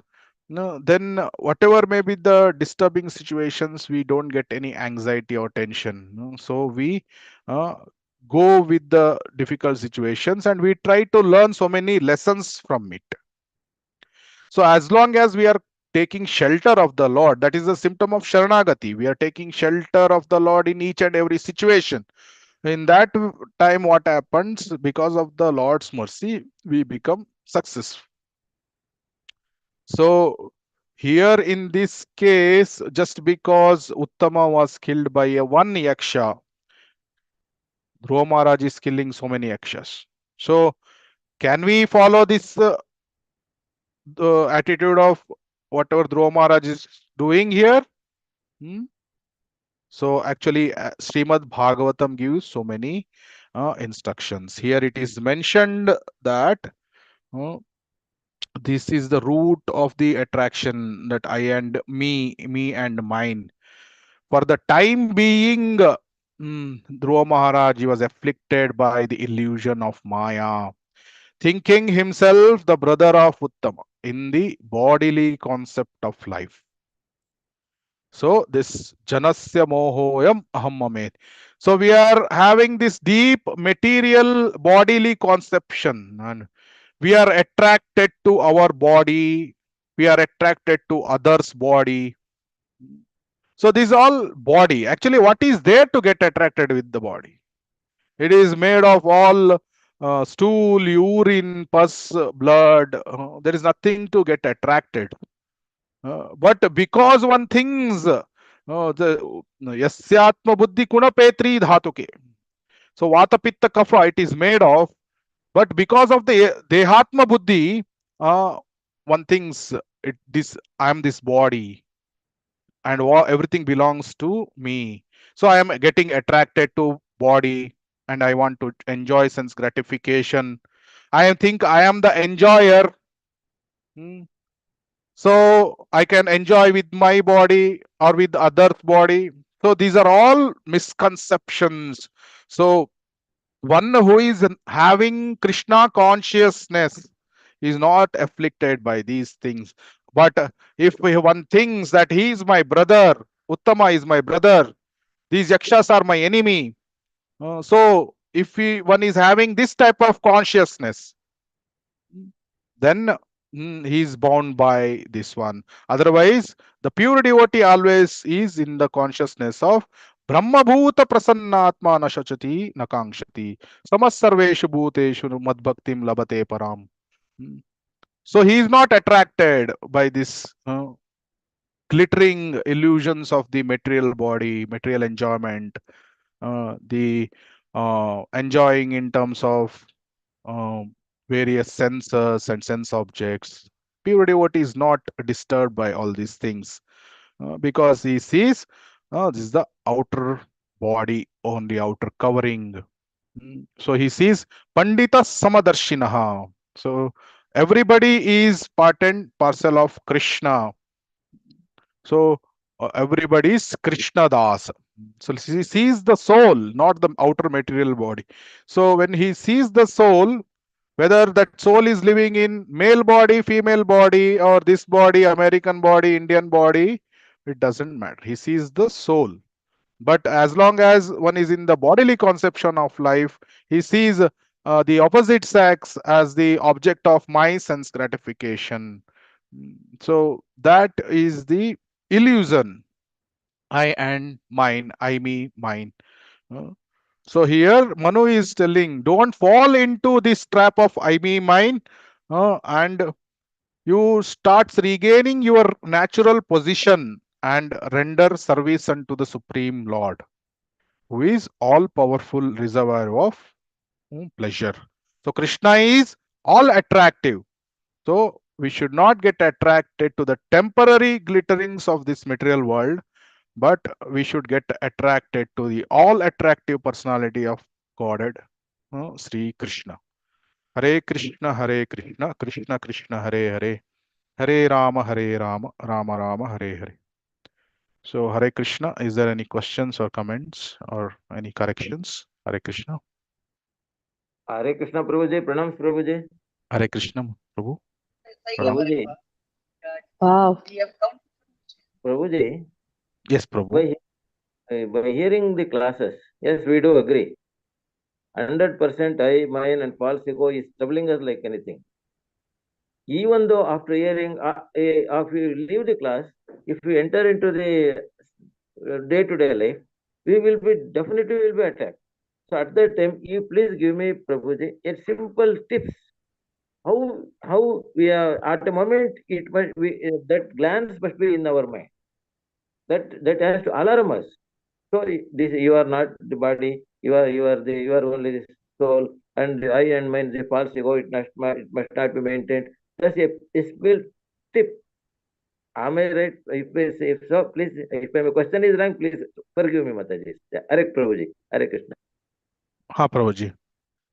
then whatever may be the disturbing situations, we don't get any anxiety or tension. So we uh, go with the difficult situations, and we try to learn so many lessons from it. So as long as we are taking shelter of the Lord, that is a symptom of Sharanagati. We are taking shelter of the Lord in each and every situation. In that time, what happens? Because of the Lord's mercy, we become successful. So here in this case, just because Uttama was killed by one yaksha, Dhruva Maharaj is killing so many yakshas. So can we follow this the attitude of whatever Dhruva Maharaj is doing here? So actually, Srimad Bhagavatam gives so many instructions. Here it is mentioned that uh, this is the root of the attraction, that I and me and mine. For the time being, Dhruva Maharaj, he was afflicted by the illusion of Maya, thinking himself the brother of Uttama in the bodily concept of life. So this Janasya Mohoyam Ahammamet. So we are having this deep material bodily conception, and we are attracted to our body, we are attracted to others' body. So this is all body. Actually, what is there to get attracted with the body? It is made of all stool, urine, pus, blood. There is nothing to get attracted. But because one thinks the yasyatma buddhi kuna petri dhatuke. So vata pitta kapha it is made of, but because of the dehatma buddhi, one thinks I am this body, and everything belongs to me. So I am getting attracted to body, and I want to enjoy sense gratification. I think I am the enjoyer. So I can enjoy with my body or with others' body. So these are all misconceptions. So one who is having Krishna consciousness is not afflicted by these things. But if one thinks that he is my brother, Uttama is my brother, these yakshas are my enemy. So if one is having this type of consciousness, then he is bound by this one. Otherwise, the pure devotee always is in the consciousness of Brahma Bhuta Prasannatma Nashachati Nakangshati Samasarveshu Bhuteshu Madbhaktim Labate Param. So he is not attracted by this glittering illusions of the material body, material enjoyment, the enjoying in terms of various senses and sense objects. Pure devotee is not disturbed by all these things because he sees this is the outer body, only outer covering. So he sees Pandita Samadarshinaha. So everybody is part and parcel of Krishna. So everybody is Krishna Das. So he sees the soul, not the outer material body. So when he sees the soul, whether that soul is living in male body, female body, or this body, American body, Indian body, it doesn't matter. He sees the soul. But as long as one is in the bodily conception of life, he sees the opposite sex as the object of my sense gratification. So that is the illusion. I and mine, I, me, mine. Uh, So here Manu is telling, don't fall into this trap of I, me, mine, and you starts regaining your natural position and render service unto the Supreme Lord, who is all powerful reservoir of pleasure. So Krishna is all attractive. So we should not get attracted to the temporary glitterings of this material world, but we should get attracted to the all attractive personality of Godhead, Sri Krishna. Hare Krishna, Hare Krishna, Krishna Krishna, Hare Hare, Hare Rama, Hare Rama, Rama Rama, Hare Hare. So Hare Krishna, is there any questions or comments or any corrections? Hare Krishna. Hare Krishna Prabhuji, pranams Prabhuji. Hare Krishna, Prabhu. Prabhuji. Wow. Prabhuji. Yes, Prabhu. By hearing the classes, yes, we do agree. 100% I, mine, and false ego is troubling us like anything. Even though after hearing, if we leave the class, if we enter into the day-to-day life, we will be definitely will be attacked. So at that time, you please give me, Prabhuji, a simple tips. How we are at the moment, it must that glance must be in our mind. That has to alarm us. So this you are not the body, you are only the soul, and the I and mind, the false ego, it must not be maintained. Just a small tip. Am I right? If so, please, if my question is wrong, please forgive me, Mataji. Hare Prabhuji, Hare Krishna. Ha, Prabhuji.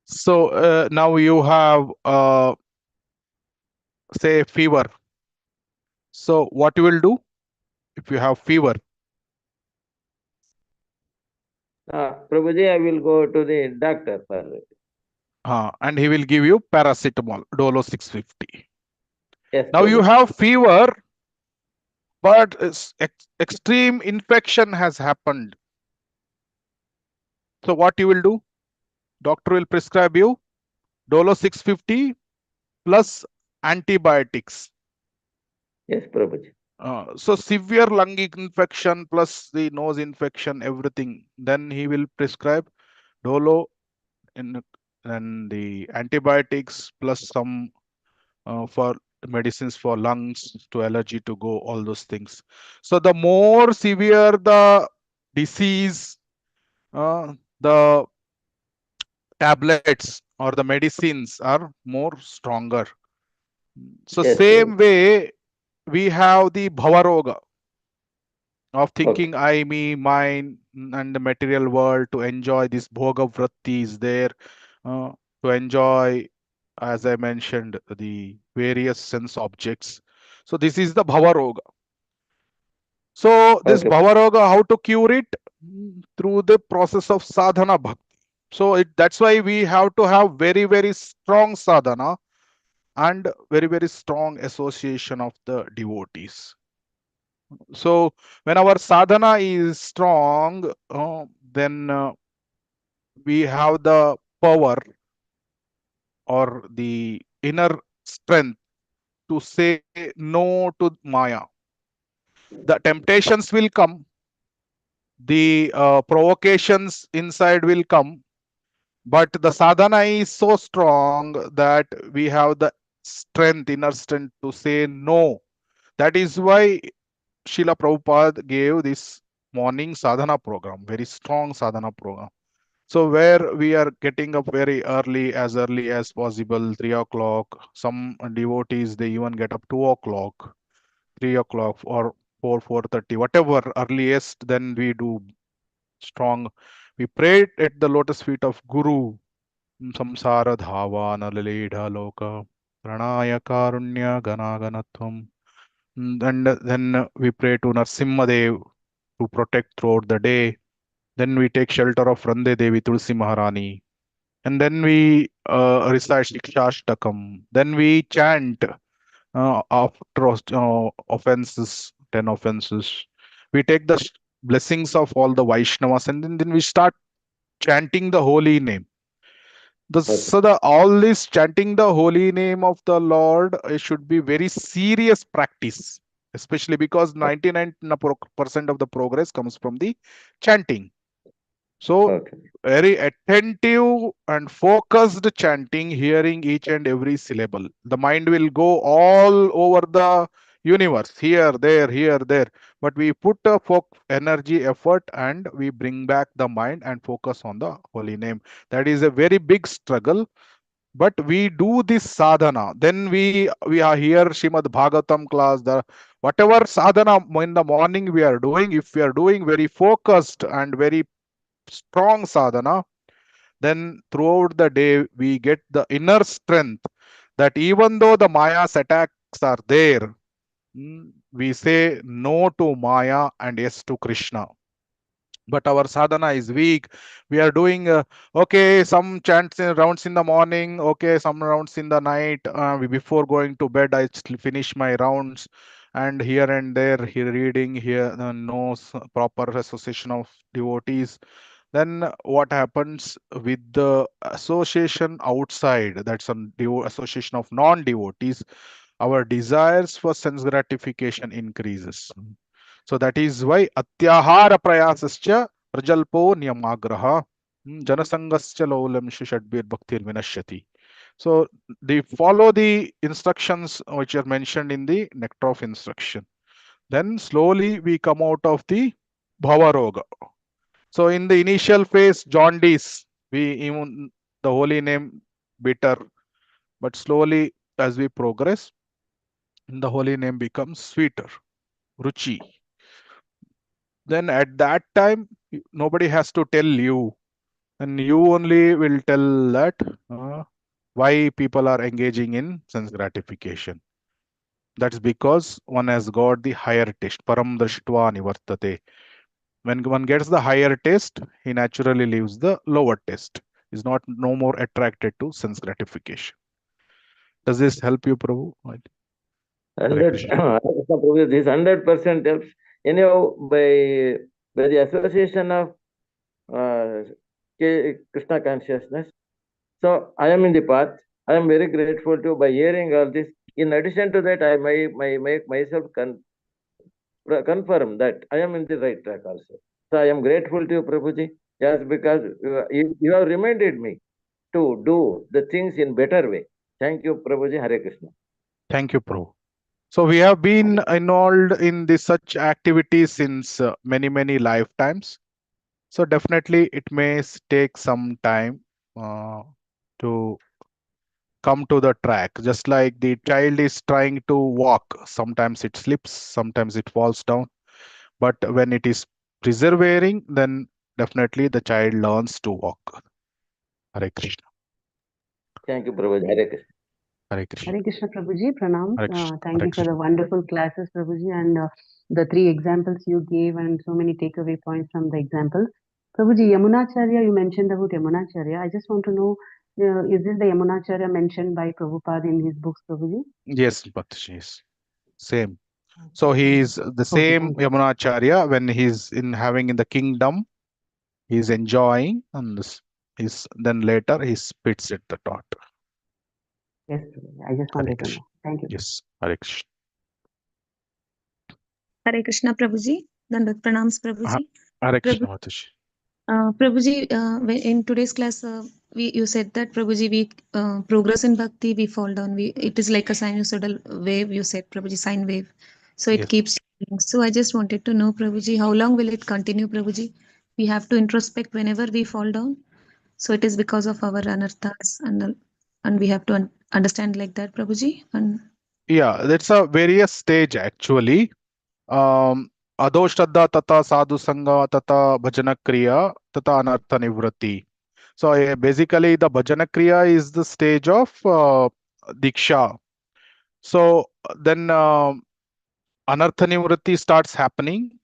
So now you have say fever. So what you will do if you have fever? Prabhuji, I will go to the doctor for it. And he will give you paracetamol, Dolo 650. Yes, now Prabhuji. you have fever, but extreme infection has happened. So what you will do? Doctor will prescribe you Dolo 650 plus antibiotics. Yes, Prabhuji. So severe lung infection plus the nose infection, everything. Then he will prescribe Dolo and the antibiotics plus some for medicines for lungs, to allergy to go, all those things. So the more severe the disease, the tablets or the medicines are more stronger. So Yes, same way we have the bhavaroga of thinking I, me, mine, and the material world, to enjoy this bhoga vritti is there, to enjoy, as I mentioned, the various sense objects. So this is the bhavaroga. So this bhavaroga, how to cure it? Through the process of sadhana bhakti. So that's why we have to have very, very strong sadhana and very, very strong association of the devotees. So when our sadhana is strong, then we have the power or the inner strength to say no to Maya. The temptations will come, the provocations inside will come, but the sadhana is so strong that we have the strength, inner strength to say no. That is why Srila Prabhupada gave this morning sadhana program, very strong sadhana program. So where we are getting up very early as possible, 3 o'clock. Some devotees, they even get up 2 o'clock, 3 o'clock or 4:30, whatever earliest, then we do strong. We pray at the lotus feet of Guru. Samsara dhava nalaleda loka pranaya karunya ganaganatvam. And then we pray to Narsimhadev to protect throughout the day. Then we take shelter of Rande Devi Tulsi Maharani. And then we recite Shikshashtakam. Then we chant after offenses, 10 offenses. We take the blessings of all the Vaishnavas, and then we start chanting the holy name. All this chanting the holy name of the Lord should be very serious practice, especially because 99% of the progress comes from the chanting. So very attentive and focused chanting, hearing each and every syllable. The mind will go all over the universe, here, there. But we put a energy, effort, and we bring back the mind and focus on the holy name. That is a very big struggle. But we do this sadhana. Then we are here, Srimad Bhagavatam class, the whatever sadhana in the morning we are doing, if we are doing very focused and very strong sadhana, then throughout the day we get the inner strength that even though the Maya's attacks are there, we say no to Maya and yes to Krishna. But our sadhana is weak. We are doing okay, some chants rounds in the morning, okay, some rounds in the night. Before going to bed, I finish my rounds, and here and there, here reading, here no proper association of devotees. Then what happens with the association outside? That's an association of non-devotees. Our desires for sense gratification increases. So that is why atyahara prayasascha prajalpo niyamagraha janasangascha laulamshu shadbir bhaktir vinashyati. So they follow the instructions which are mentioned in the nectar of instruction. Then slowly we come out of the bhavaroga. So in the initial phase, jaundice, we even the holy name bitter, but slowly as we progress, the holy name becomes sweeter, ruchi. Then at that time, nobody has to tell you, and you only will tell that why people are engaging in sense gratification. That's because one has got the higher taste, param drishtva nivartate. When one gets the higher taste, he naturally leaves the lower taste. Is not no more attracted to sense gratification. Does this help you, Prabhu? This 100% helps. Anyhow, by the association of Krishna consciousness. So I am in the path. I am very grateful to by hearing all this. In addition to that, I may make myself confirm that I am in the right track also. So I am grateful to you, Prabhuji, just because you have reminded me to do the things in better way. Thank you, Prabhuji. Hare Krishna. Thank you, Prabhu. So we have been involved in this such activities since many lifetimes. So definitely it may take some time to come to the track. Just like the child is trying to walk, sometimes it slips, sometimes it falls down. But when it is persevering, then definitely the child learns to walk. Hare Krishna. Thank you, Prabhuji. Hare Krishna. Hare Krishna. Hare Krishna, Prabhuji. Pranam. Hare Krishna. Thank Hare you for Krishna. the wonderful classes, Prabhuji, and the 3 examples you gave and so many takeaway points from the examples. Prabhuji, Yamunacharya, you mentioned about Yamunacharya. I just want to know, is this the Yamunacharya mentioned by Prabhupada in his books, Prabhuji? Yes, Bhakti, yes. Same. So he is the same Yamunacharya when he's in the kingdom, he's enjoying, and then later he spits at the thought. Yes, Prabhuji. I just wanted to know. Thank you. Yes, Hare Krishna. Hare Krishna, Prabhuji. Dandat pranams, Prabhuji. Hare Krishna, Prabhu, Mataji. Prabhuji, in today's class, you said that Prabhuji, we progress in bhakti, we fall down. It is like a sinusoidal wave. You said, Prabhuji, sine wave. So it Yes. keeps changing. So I just wanted to know, Prabhuji, how long will it continue, Prabhuji? We have to introspect whenever we fall down. So it is because of our anarthas, and we have to understand like that, Prabhuji. And Yeah, that's a various stage actually. Adho Shraddha Tata Sadhu Sangha Tata Bhajana Kriya Tata Anartha Nivrati. So basically the Bhajana Kriya is the stage of Diksha. So then Anartha Nivrati starts happening.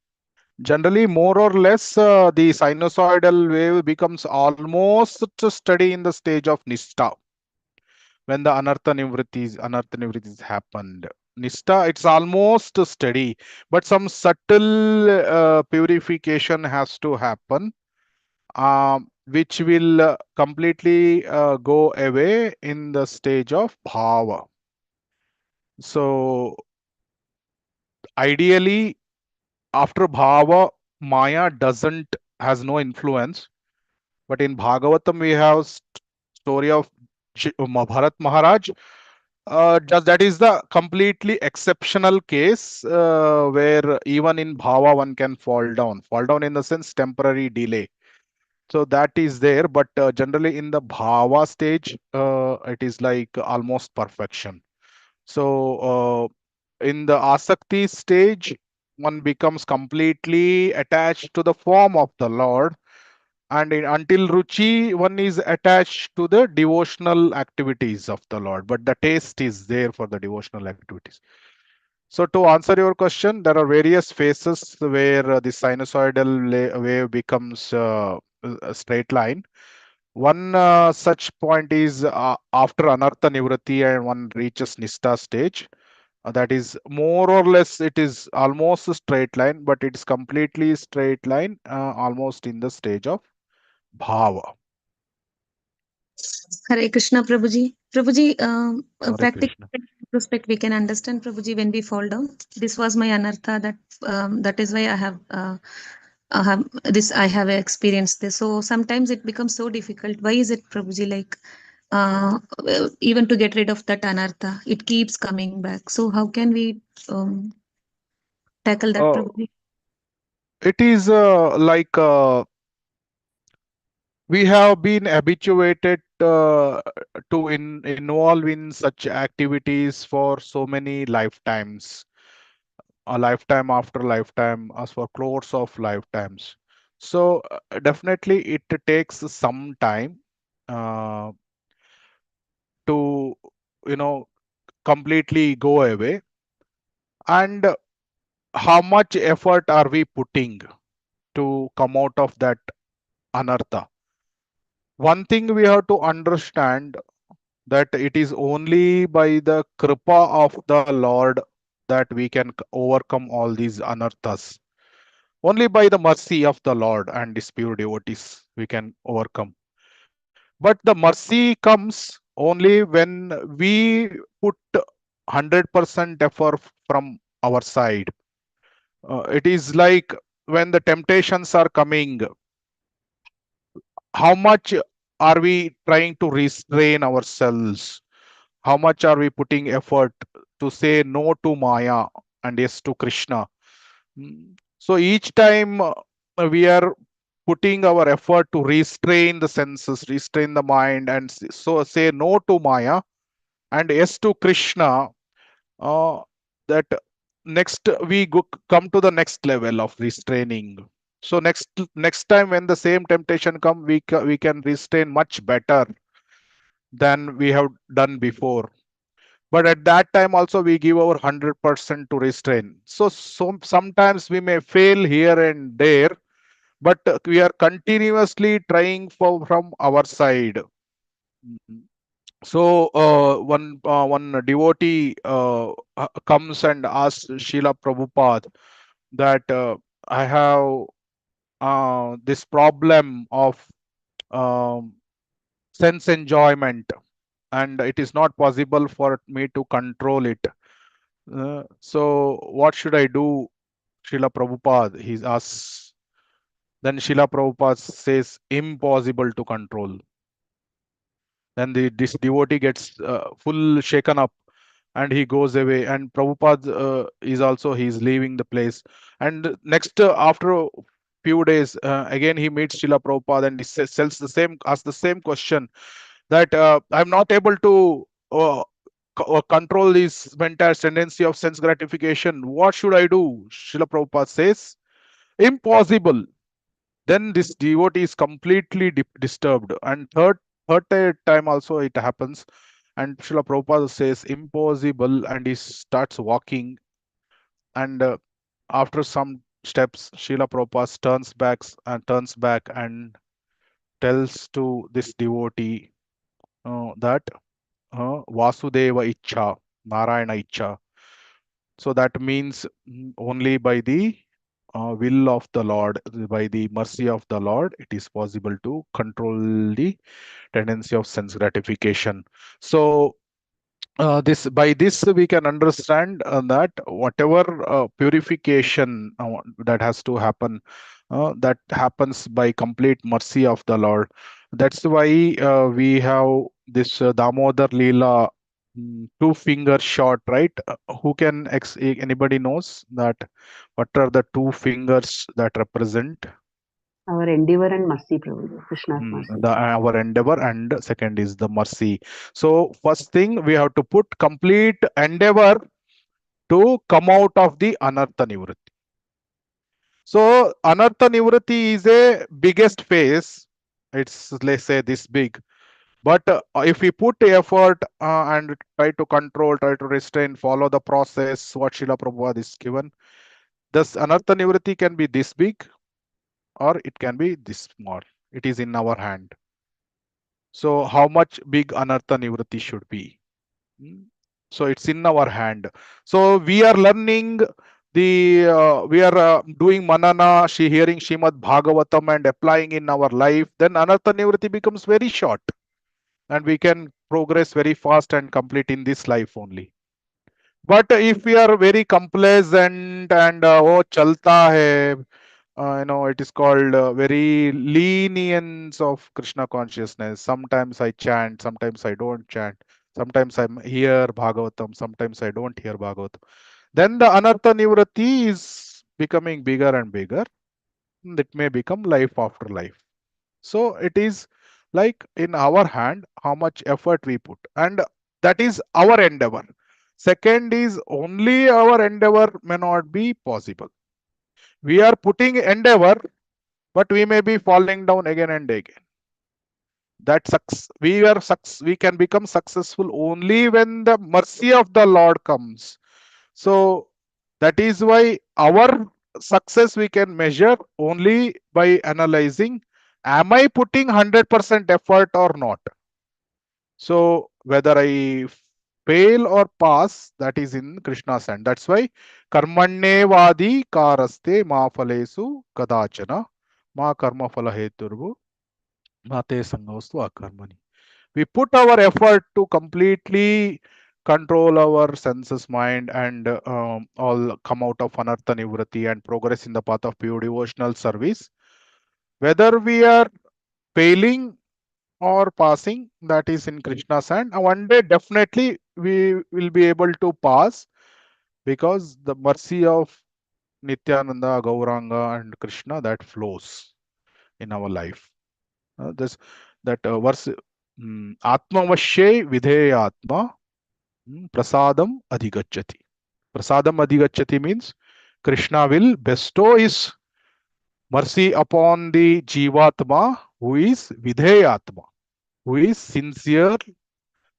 Generally, more or less, the sinusoidal wave becomes almost steady in the stage of Nishta when the anartha nivritis happened. Nishta, it's almost steady, but some subtle purification has to happen, which will completely go away in the stage of bhava. So, ideally, after bhava, Maya doesn't has no influence. But in Bhagavatam, we have story of Bharat Maharaj. Just that is the completely exceptional case where even in bhava one can fall down. Fall down in the sense temporary delay. So that is there, but generally in the bhava stage, it is like almost perfection. So in the asakti stage, one becomes completely attached to the form of the Lord, and until ruchi one is attached to the devotional activities of the Lord, but the taste is there for the devotional activities. So to answer your question, there are various phases where the sinusoidal wave becomes a straight line. One such point is after anartha nivrati and one reaches nishta stage. That is more or less, it is almost a straight line, but it's completely straight line almost in the stage of bhava. Hare Krishna, Prabhuji. Prabhuji, Hare practical Krishna. respect we can understand, Prabhuji, when we fall down. This was my anartha. That is why I have experienced this. So sometimes it becomes so difficult. Why is it, Prabhuji? Like even to get rid of that anartha, it keeps coming back. So how can we tackle that, Prabhuji? It is like we have been habituated to involve in such activities for so many lifetimes, a lifetime after lifetime, as for crores of lifetimes. So definitely it takes some time uh, to completely go away. And how much effort are we putting to come out of that anartha? One thing we have to understand, that it is only by the kripa of the Lord that we can overcome all these anarthas. Only by the mercy of the Lord and his pure devotees we can overcome. But the mercy comes only when we put 100% effort from our side. It is like when the temptations are coming, how much are we trying to restrain ourselves? How much are we putting effort to say no to Maya and yes to Krishna? So each time we are putting our effort to restrain the senses, restrain the mind, and so say no to Maya and yes to Krishna, uh, that next we come to the next level of restraining. So next time when the same temptation come, we can restrain much better than we have done before. But at that time also we give our 100% to restrain. So sometimes we may fail here and there, but we are continuously trying from our side. So one devotee comes and asks Srila Prabhupada that I have this problem of um, sense enjoyment, and it is not possible for me to control it. So what should I do, Srila Prabhupada? He asks. Then Srila Prabhupada says, impossible to control. Then this devotee gets full shaken up and he goes away. And Prabhupada he's leaving the place. And next, after a few days, again he meets Srila Prabhupada and he asks the same question, that I'm not able to control this entire tendency of sense gratification. What should I do? Srila Prabhupada says, impossible. Then this devotee is completely disturbed. And third time also it happens. And Srila Prabhupada says, impossible. And he starts walking. And after some steps, Srila Prabhupada turns back and tells to this devotee that Vasudeva Ichha, Narayana Ichha. So that means only by the will of the Lord, by the mercy of the Lord, it is possible to control the tendency of sense gratification. So this we can understand that whatever purification that has to happen, that happens by complete mercy of the Lord. That's why we have this Damodar Leela, two finger shot, right? Who can anybody knows that what are the two fingers that represent? Our endeavor and mercy, Prabhuji. Krishna's mercy. Our endeavor, and second is the mercy. So first thing, we have to put complete endeavor to come out of the anartha nivritti. So anartha nivritti is a biggest phase. It's, let's say, this big. But if we put effort and try to control, try to restrain, follow the process, what Srila Prabhupada is given, this anartha nivritti can be this big or it can be this small. It is in our hand. So how much big anartha nivritti should be? So it's in our hand. So we are learning we are doing manana, hearing Srimad Bhagavatam and applying in our life. Then anartha nivritti becomes very short, and we can progress very fast and complete in this life only. But if we are very complacent and oh chalta hai, it is called very lenience of Krishna consciousness. Sometimes I chant, sometimes I don't chant. Sometimes I hear Bhagavatam, sometimes I don't hear Bhagavatam. Then the anartha nivritti is becoming bigger and bigger. It may become life after life. So it is like in our hand how much effort we put, and that is our endeavor. Second is only our endeavor may not be possible. We are putting endeavor, but we may be falling down again and again. That we can become successful only when the mercy of the Lord comes. So that is why our success we can measure only by analyzing, am I putting 100% effort or not? So whether I fail or pass, that is in Krishna's hand. That's why karmanne vadi karaste ma phalesu kadachana ma karma phala heturvu mate sangostu akarmani. We put our effort to completely control our senses, mind, and all come out of anartha nivritti and progress in the path of pure devotional service. Whether we are failing or passing, that is in Krishna's hand. And one day definitely we will be able to pass, because the mercy of Nityananda, Gauranga, and Krishna that flows in our life. That verse, Atmavashye Vidheyatma Prasadam Adhigachati. Prasadam Adhigachati means Krishna will bestow his mercy upon the Jivatma who is Vidheyatma, who is sincere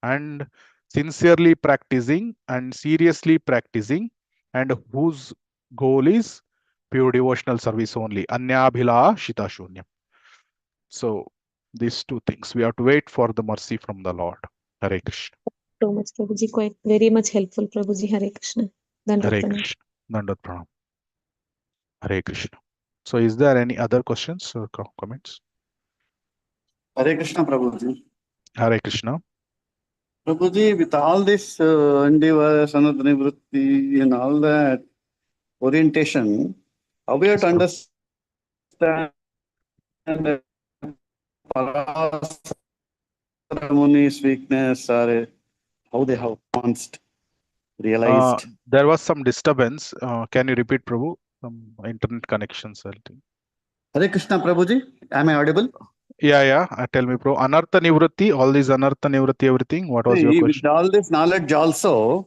and sincerely practicing and seriously practicing, and whose goal is pure devotional service only. Anyabhilashita shunyam. So these two things, we have to wait for the mercy from the Lord. Hare Krishna. So much, Prabhuji. Quite very much helpful, Prabhuji. Hare Krishna. Hare Krishna. Dandavat pranam. Hare Krishna. So is there any other questions or comments? Hare Krishna, Prabhuji. Hare Krishna. Prabhuji, with all this endeavor, Sanatana Vritti, and all that orientation, how we have to understand Muni's weakness, or how they have once realized? There was some disturbance. Can you repeat, Prabhu? Some internet connections, I think. Hare Krishna, Prabhuji. Am I audible? Yeah. Tell me, Prabhu. Anartha Nivritti, all these Anartha Nivritti, everything. What was your See, question? with all this knowledge also,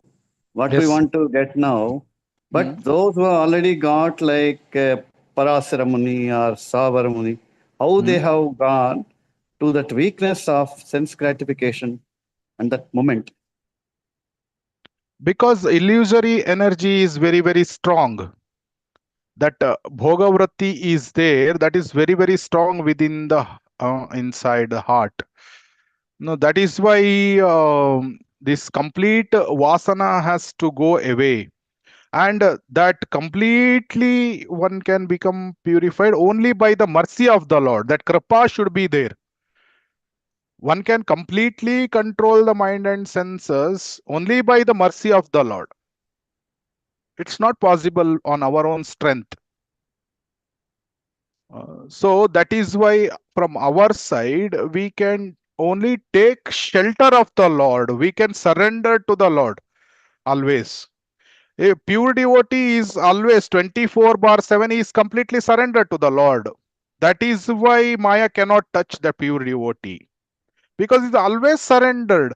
what we Yes. want to get now, but those who already got like Parasara Muni or Savara Muni, how they have gone to that weakness of sense gratification and that moment. Because illusory energy is very, very strong. That Bhogavritti is there, that is very, very strong within the inside the heart. No, that is why this complete vasana has to go away. And that completely one can become purified only by the mercy of the Lord. That kripa should be there. One can completely control the mind and senses only by the mercy of the Lord. It's not possible on our own strength. So that is why from our side we can only take shelter of the Lord. We can surrender to the Lord always. A pure devotee is always 24/7. He is completely surrendered to the Lord. That is why Maya cannot touch the pure devotee, because he's always surrendered.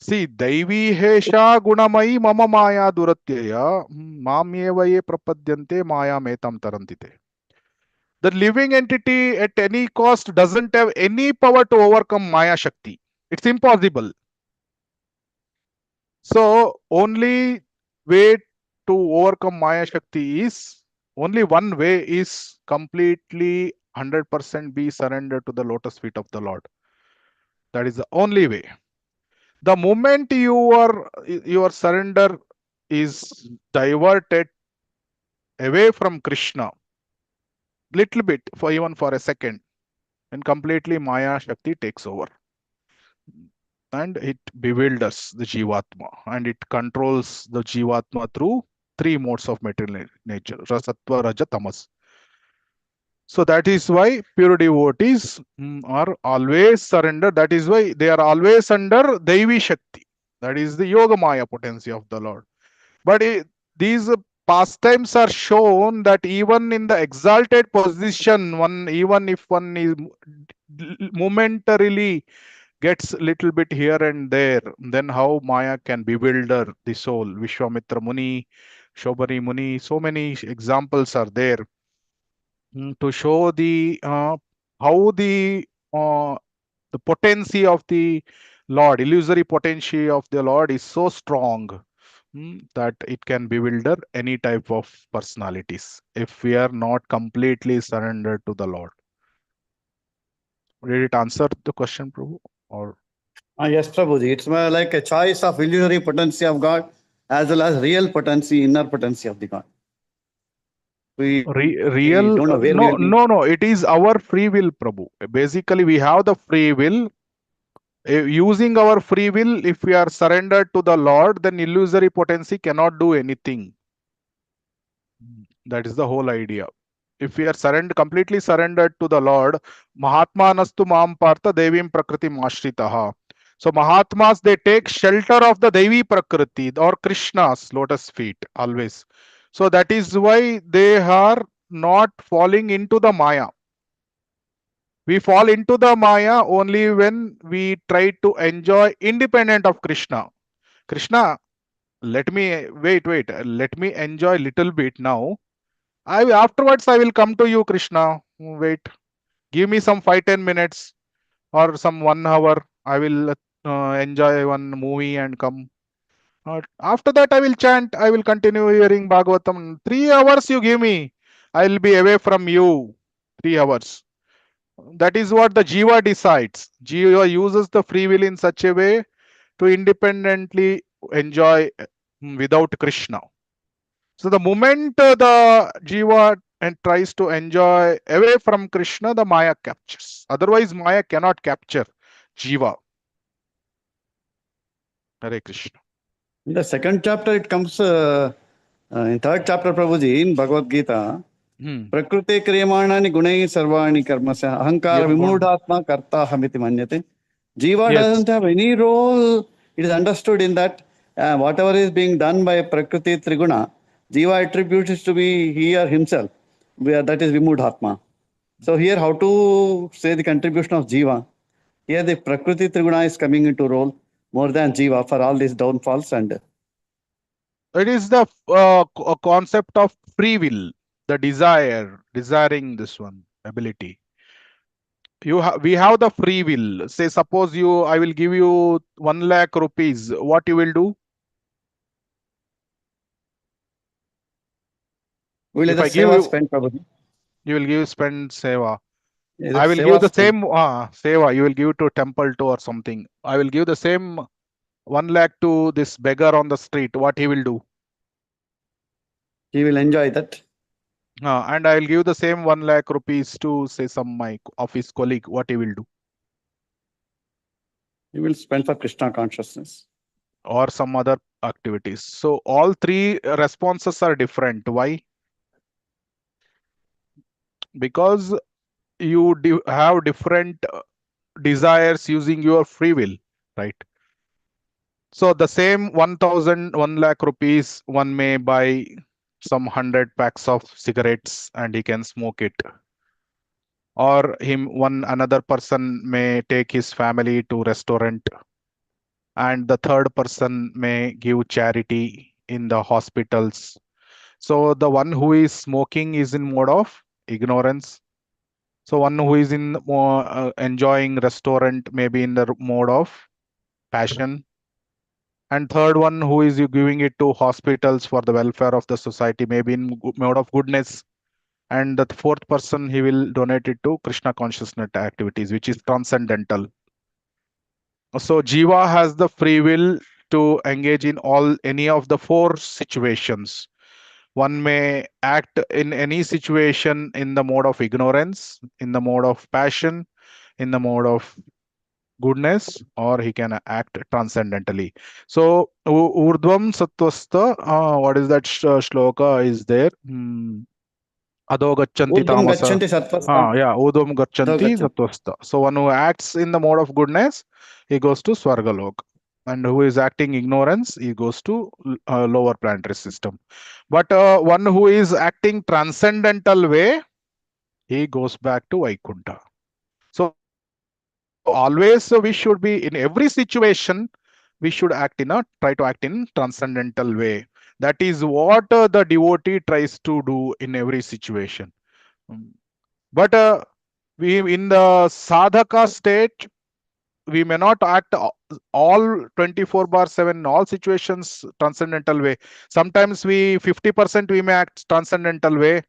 See, Daivi Hesha Gunamai Mama Maya Duratyaya Mamyeva ye Prapadyante Maya Metam Tarantite. The living entity at any cost doesn't have any power to overcome Maya Shakti. It's impossible. So, only way to overcome Maya Shakti is, only one way is completely 100% be surrendered to the lotus feet of the Lord. That is the only way. The moment your surrender is diverted away from Krishna, little bit, for even for a second, and completely Maya Shakti takes over. And it bewilders the Jivatma, and it controls the Jivatma through three modes of material nature, Rasattva, Raja, Tamas. So that is why pure devotees are always surrendered. That is why they are always under Devi Shakti. That is the Yoga Maya potency of the Lord. But these pastimes are shown that even in the exalted position, even if one is momentarily gets little bit here and there, then how Maya can bewilder the soul. Vishwamitra Muni, Shobari Muni, so many examples are there to show the how the potency of the Lord, illusory potency of the Lord is so strong that it can bewilder any type of personalities if we are not completely surrendered to the Lord. Did it answer the question, Prabhu? Or Yes, Prabhuji. It's more like a choice of illusory potency of God as well as real potency, inner potency of the God. We real don't know where we no, it is our free will, Prabhu. Basically, we have the free will. Using our free will, if we are surrendered to the Lord, then illusory potency cannot do anything. That is the whole idea. If we are completely surrendered to the Lord, Mahatma nastu mam partha devim prakriti mashritaha. So Mahatmas, they take shelter of the Devi Prakriti or Krishna's lotus feet always. So that is why they are not falling into the Maya. We fall into the Maya only when we try to enjoy independent of Krishna. Krishna, let me let me enjoy little bit now. Afterwards I will come to you, Krishna. Wait, give me some 5-10 minutes or some 1 hour. I will enjoy one movie and come. After that I will chant. I will continue hearing Bhagavatam. 3 hours you give me. I will be away from you. 3 hours. That is what the Jiva decides. Jiva uses the free will in such a way to independently enjoy without Krishna. So the moment the Jiva and tries to enjoy away from Krishna, the Maya captures. Otherwise, Maya cannot capture Jiva. Hare Krishna. In the second chapter, it comes in third chapter, Prabhuji, in Bhagavad Gita. Prakriti kriyamani gunai sarvani karmasya ahankara vimudhatma karta hamiti manyate. Jiva doesn't have any role. It is understood in that whatever is being done by Prakriti Triguna, Jiva attributes it to be he or himself. That is vimudhatma. So here, how to say the contribution of Jiva? Here the Prakriti Triguna is coming into role more than Jiva for all these downfalls. And it is the concept of free will, the desiring this one ability. We have the free will. Say, suppose I will give you 1 lakh rupees. What you will do? Will If I give you, you will spend seva. I will give the same seva. You will give to temple to or something. I will give the same 1 lakh to this beggar on the street. What he will do? He will enjoy that. And I will give the same 1 lakh rupees to say my office colleague. What he will do? He will spend for Krishna consciousness or some other activities. So all three responses are different. Why? Because you have different desires using your free will, right? So the same 1 lakh rupees, one may buy some 100 packs of cigarettes and he can smoke it. Or another person may take his family to restaurant, and the third person may give charity in the hospitals. So the one who is smoking is in mode of ignorance. So one who is in enjoying restaurant may be in the mode of passion. And third one who is giving it to hospitals for the welfare of the society may be in mode of goodness. And the fourth person, he will donate it to Krishna consciousness activities, which is transcendental. So Jiva has the free will to engage in any of the four situations. One may act in any situation in the mode of ignorance, in the mode of passion, in the mode of goodness, or he can act transcendentally. So Urdhvam Sattvasta, what is that shloka is there? Adho Gachanti Tamasa. Udvam Gachanti Sattvasta. So one who acts in the mode of goodness, he goes to Swargalok. And who is acting ignorance, he goes to lower planetary system. But one who is acting transcendental way, he goes back to Vaikuntha. So always we should be in every situation, we should try to act in transcendental way. That is what the devotee tries to do in every situation. But we in the sadhaka state, we may not act all 24/7 in all situations transcendental way. Sometimes 50% we may act transcendental way.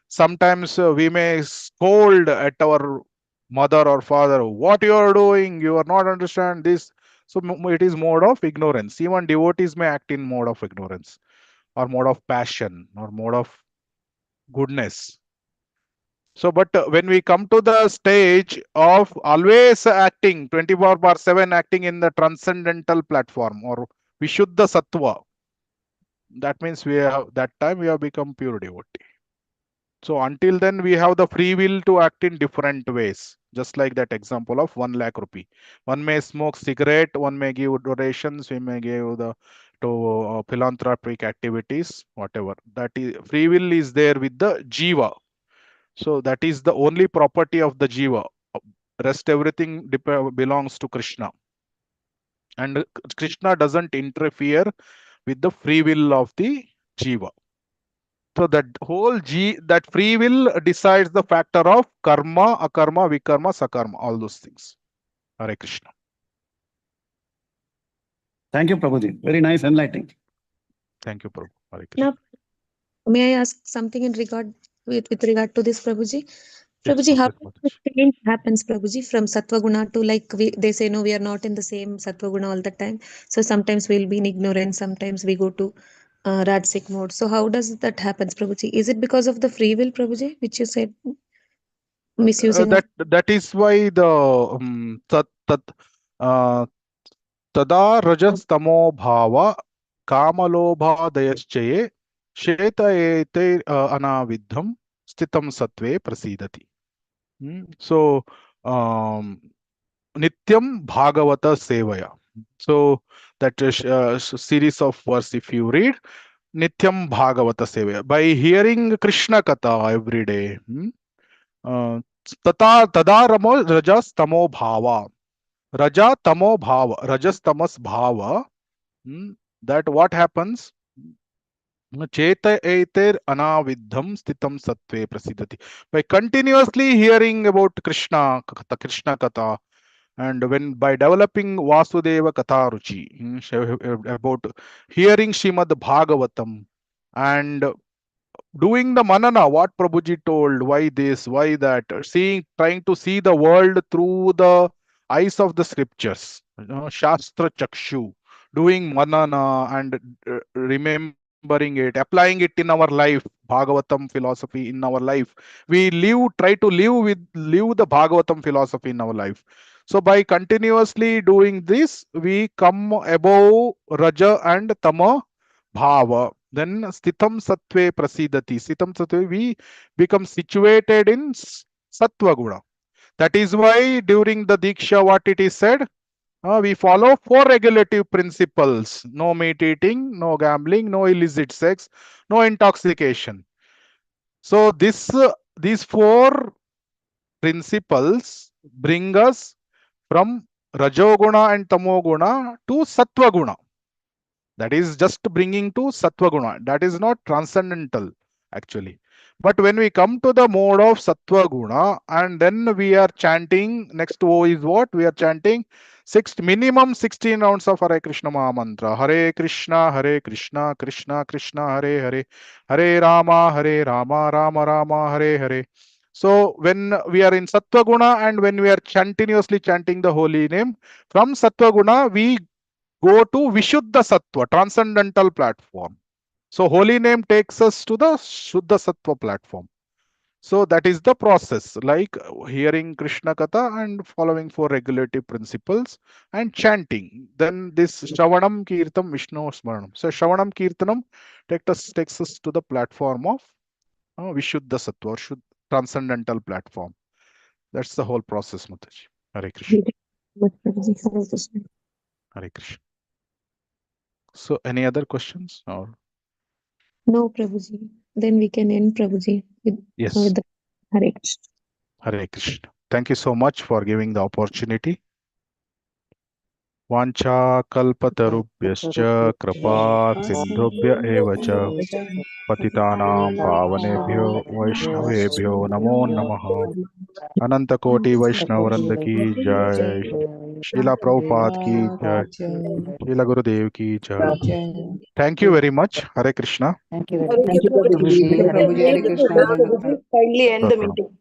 Sometimes we may scold at our mother or father, what you are doing, you are not understand this. So it is mode of ignorance. Even devotees may act in mode of ignorance or mode of passion or mode of goodness. So, but when we come to the stage of always acting 24/7, acting in the transcendental platform or Vishuddha Sattva, that means we have become pure devotee. So until then, we have the free will to act in different ways. Just like that example of 1 lakh rupee. One may smoke cigarette, one may give donations, we may give to philanthropic activities, whatever. That is free will is there with the jiva. So that is the only property of the jiva. Rest everything belongs to Krishna. And Krishna doesn't interfere with the free will of the jiva. So that that free will decides the factor of karma, akarma, vikarma, sakarma, all those things. Hare Krishna. Thank you, Prabhuji. Very nice enlightening. Thank you, Prabhu. Hare Krishna. Now, may I ask something in regard with regard to this, Prabhuji? Prabhuji, how the change happens, Prabhuji, from Sattva Guna to they say, no, we are not in the same Sattva Guna all the time. So sometimes we'll be in ignorance, sometimes we go to Rajasic mode. So how does that happen, Prabhuji? Is it because of the free will, Prabhuji, which you said misusing? That is why the tada rajastamo bhava kamalobhadayaschaye shetayete anavidham stitam satve prasidati. So, Nityam Bhagavata Sevaya. So, that series of verse, if you read, Nityam Bhagavata Sevaya. By hearing Krishna Katha every day, Tada Ramo Rajas Tamo Bhava. Raja Tamo Bhava. Rajas Tamas Bhava. That what happens? Cheta eter anavidham stitam sattve prasidati. By continuously hearing about Krishna Katha, and when by developing Vasudeva Katha Ruchi, about hearing Srimad Bhagavatam and doing the manana, what Prabhuji told, why this, why that, trying to see the world through the eyes of the scriptures, Shastra Chakshu, doing manana and remembering it, applying it in our life, Bhagavatam philosophy in our life. We try to live the Bhagavatam philosophy in our life. So by continuously doing this, we come above Raja and Tama Bhava. Then Sthitam Sattve Prasidati. Sthitam Sattve, we become situated in Sattva Guna. That is why during the Diksha, what it is said, we follow 4 regulative principles: no meat eating, no gambling, no illicit sex, no intoxication. So these 4 principles bring us from Rajoguna and Tamoguna to Sattva-guna. That is just bringing to Sattva-guna. That is not transcendental actually. But when we come to the mode of Sattva-guna, and then we are chanting, next O is what? We are chanting minimum 16 rounds of Hare Krishna Maha Mantra. Hare Krishna, Krishna Krishna, Hare Hare, Hare Rama, Rama Rama, Hare Hare. So when we are in Sattva Guna and when we are continuously chanting the holy name, from Sattva Guna we go to Vishuddha Sattva, transcendental platform. So holy name takes us to the Shuddha Sattva platform. So that is the process, like hearing Krishna Katha and following 4 regulative principles and chanting. Then this Shravanam Kirtam Vishnu Smaranam. So Shravanam Kirtanam takes us to the platform of Vishuddha Sattva, or transcendental platform. That's the whole process, Mataji. Hare Krishna. Hare Krishna. So any other questions or? No, Prabhuji. Then we can end, Prabhuji, with the Hare Krishna. Hare Krishna. Thank you so much for giving the opportunity. Vancha kalpatarubhyascha kripa sindhubhya eva cha patitanam pavanebhyo vaishnavebhyo namo namaha. Ananta Koti Vaishnavaranda ki jai. Srila Prabhupada ki jai. Srila Gurudev ki jai. Thank you very much. Hare Krishna. Thank you, Prabhuji. Prabhuji. Hare Thank you, Krishna. Prabhuji. Kindly end the meeting.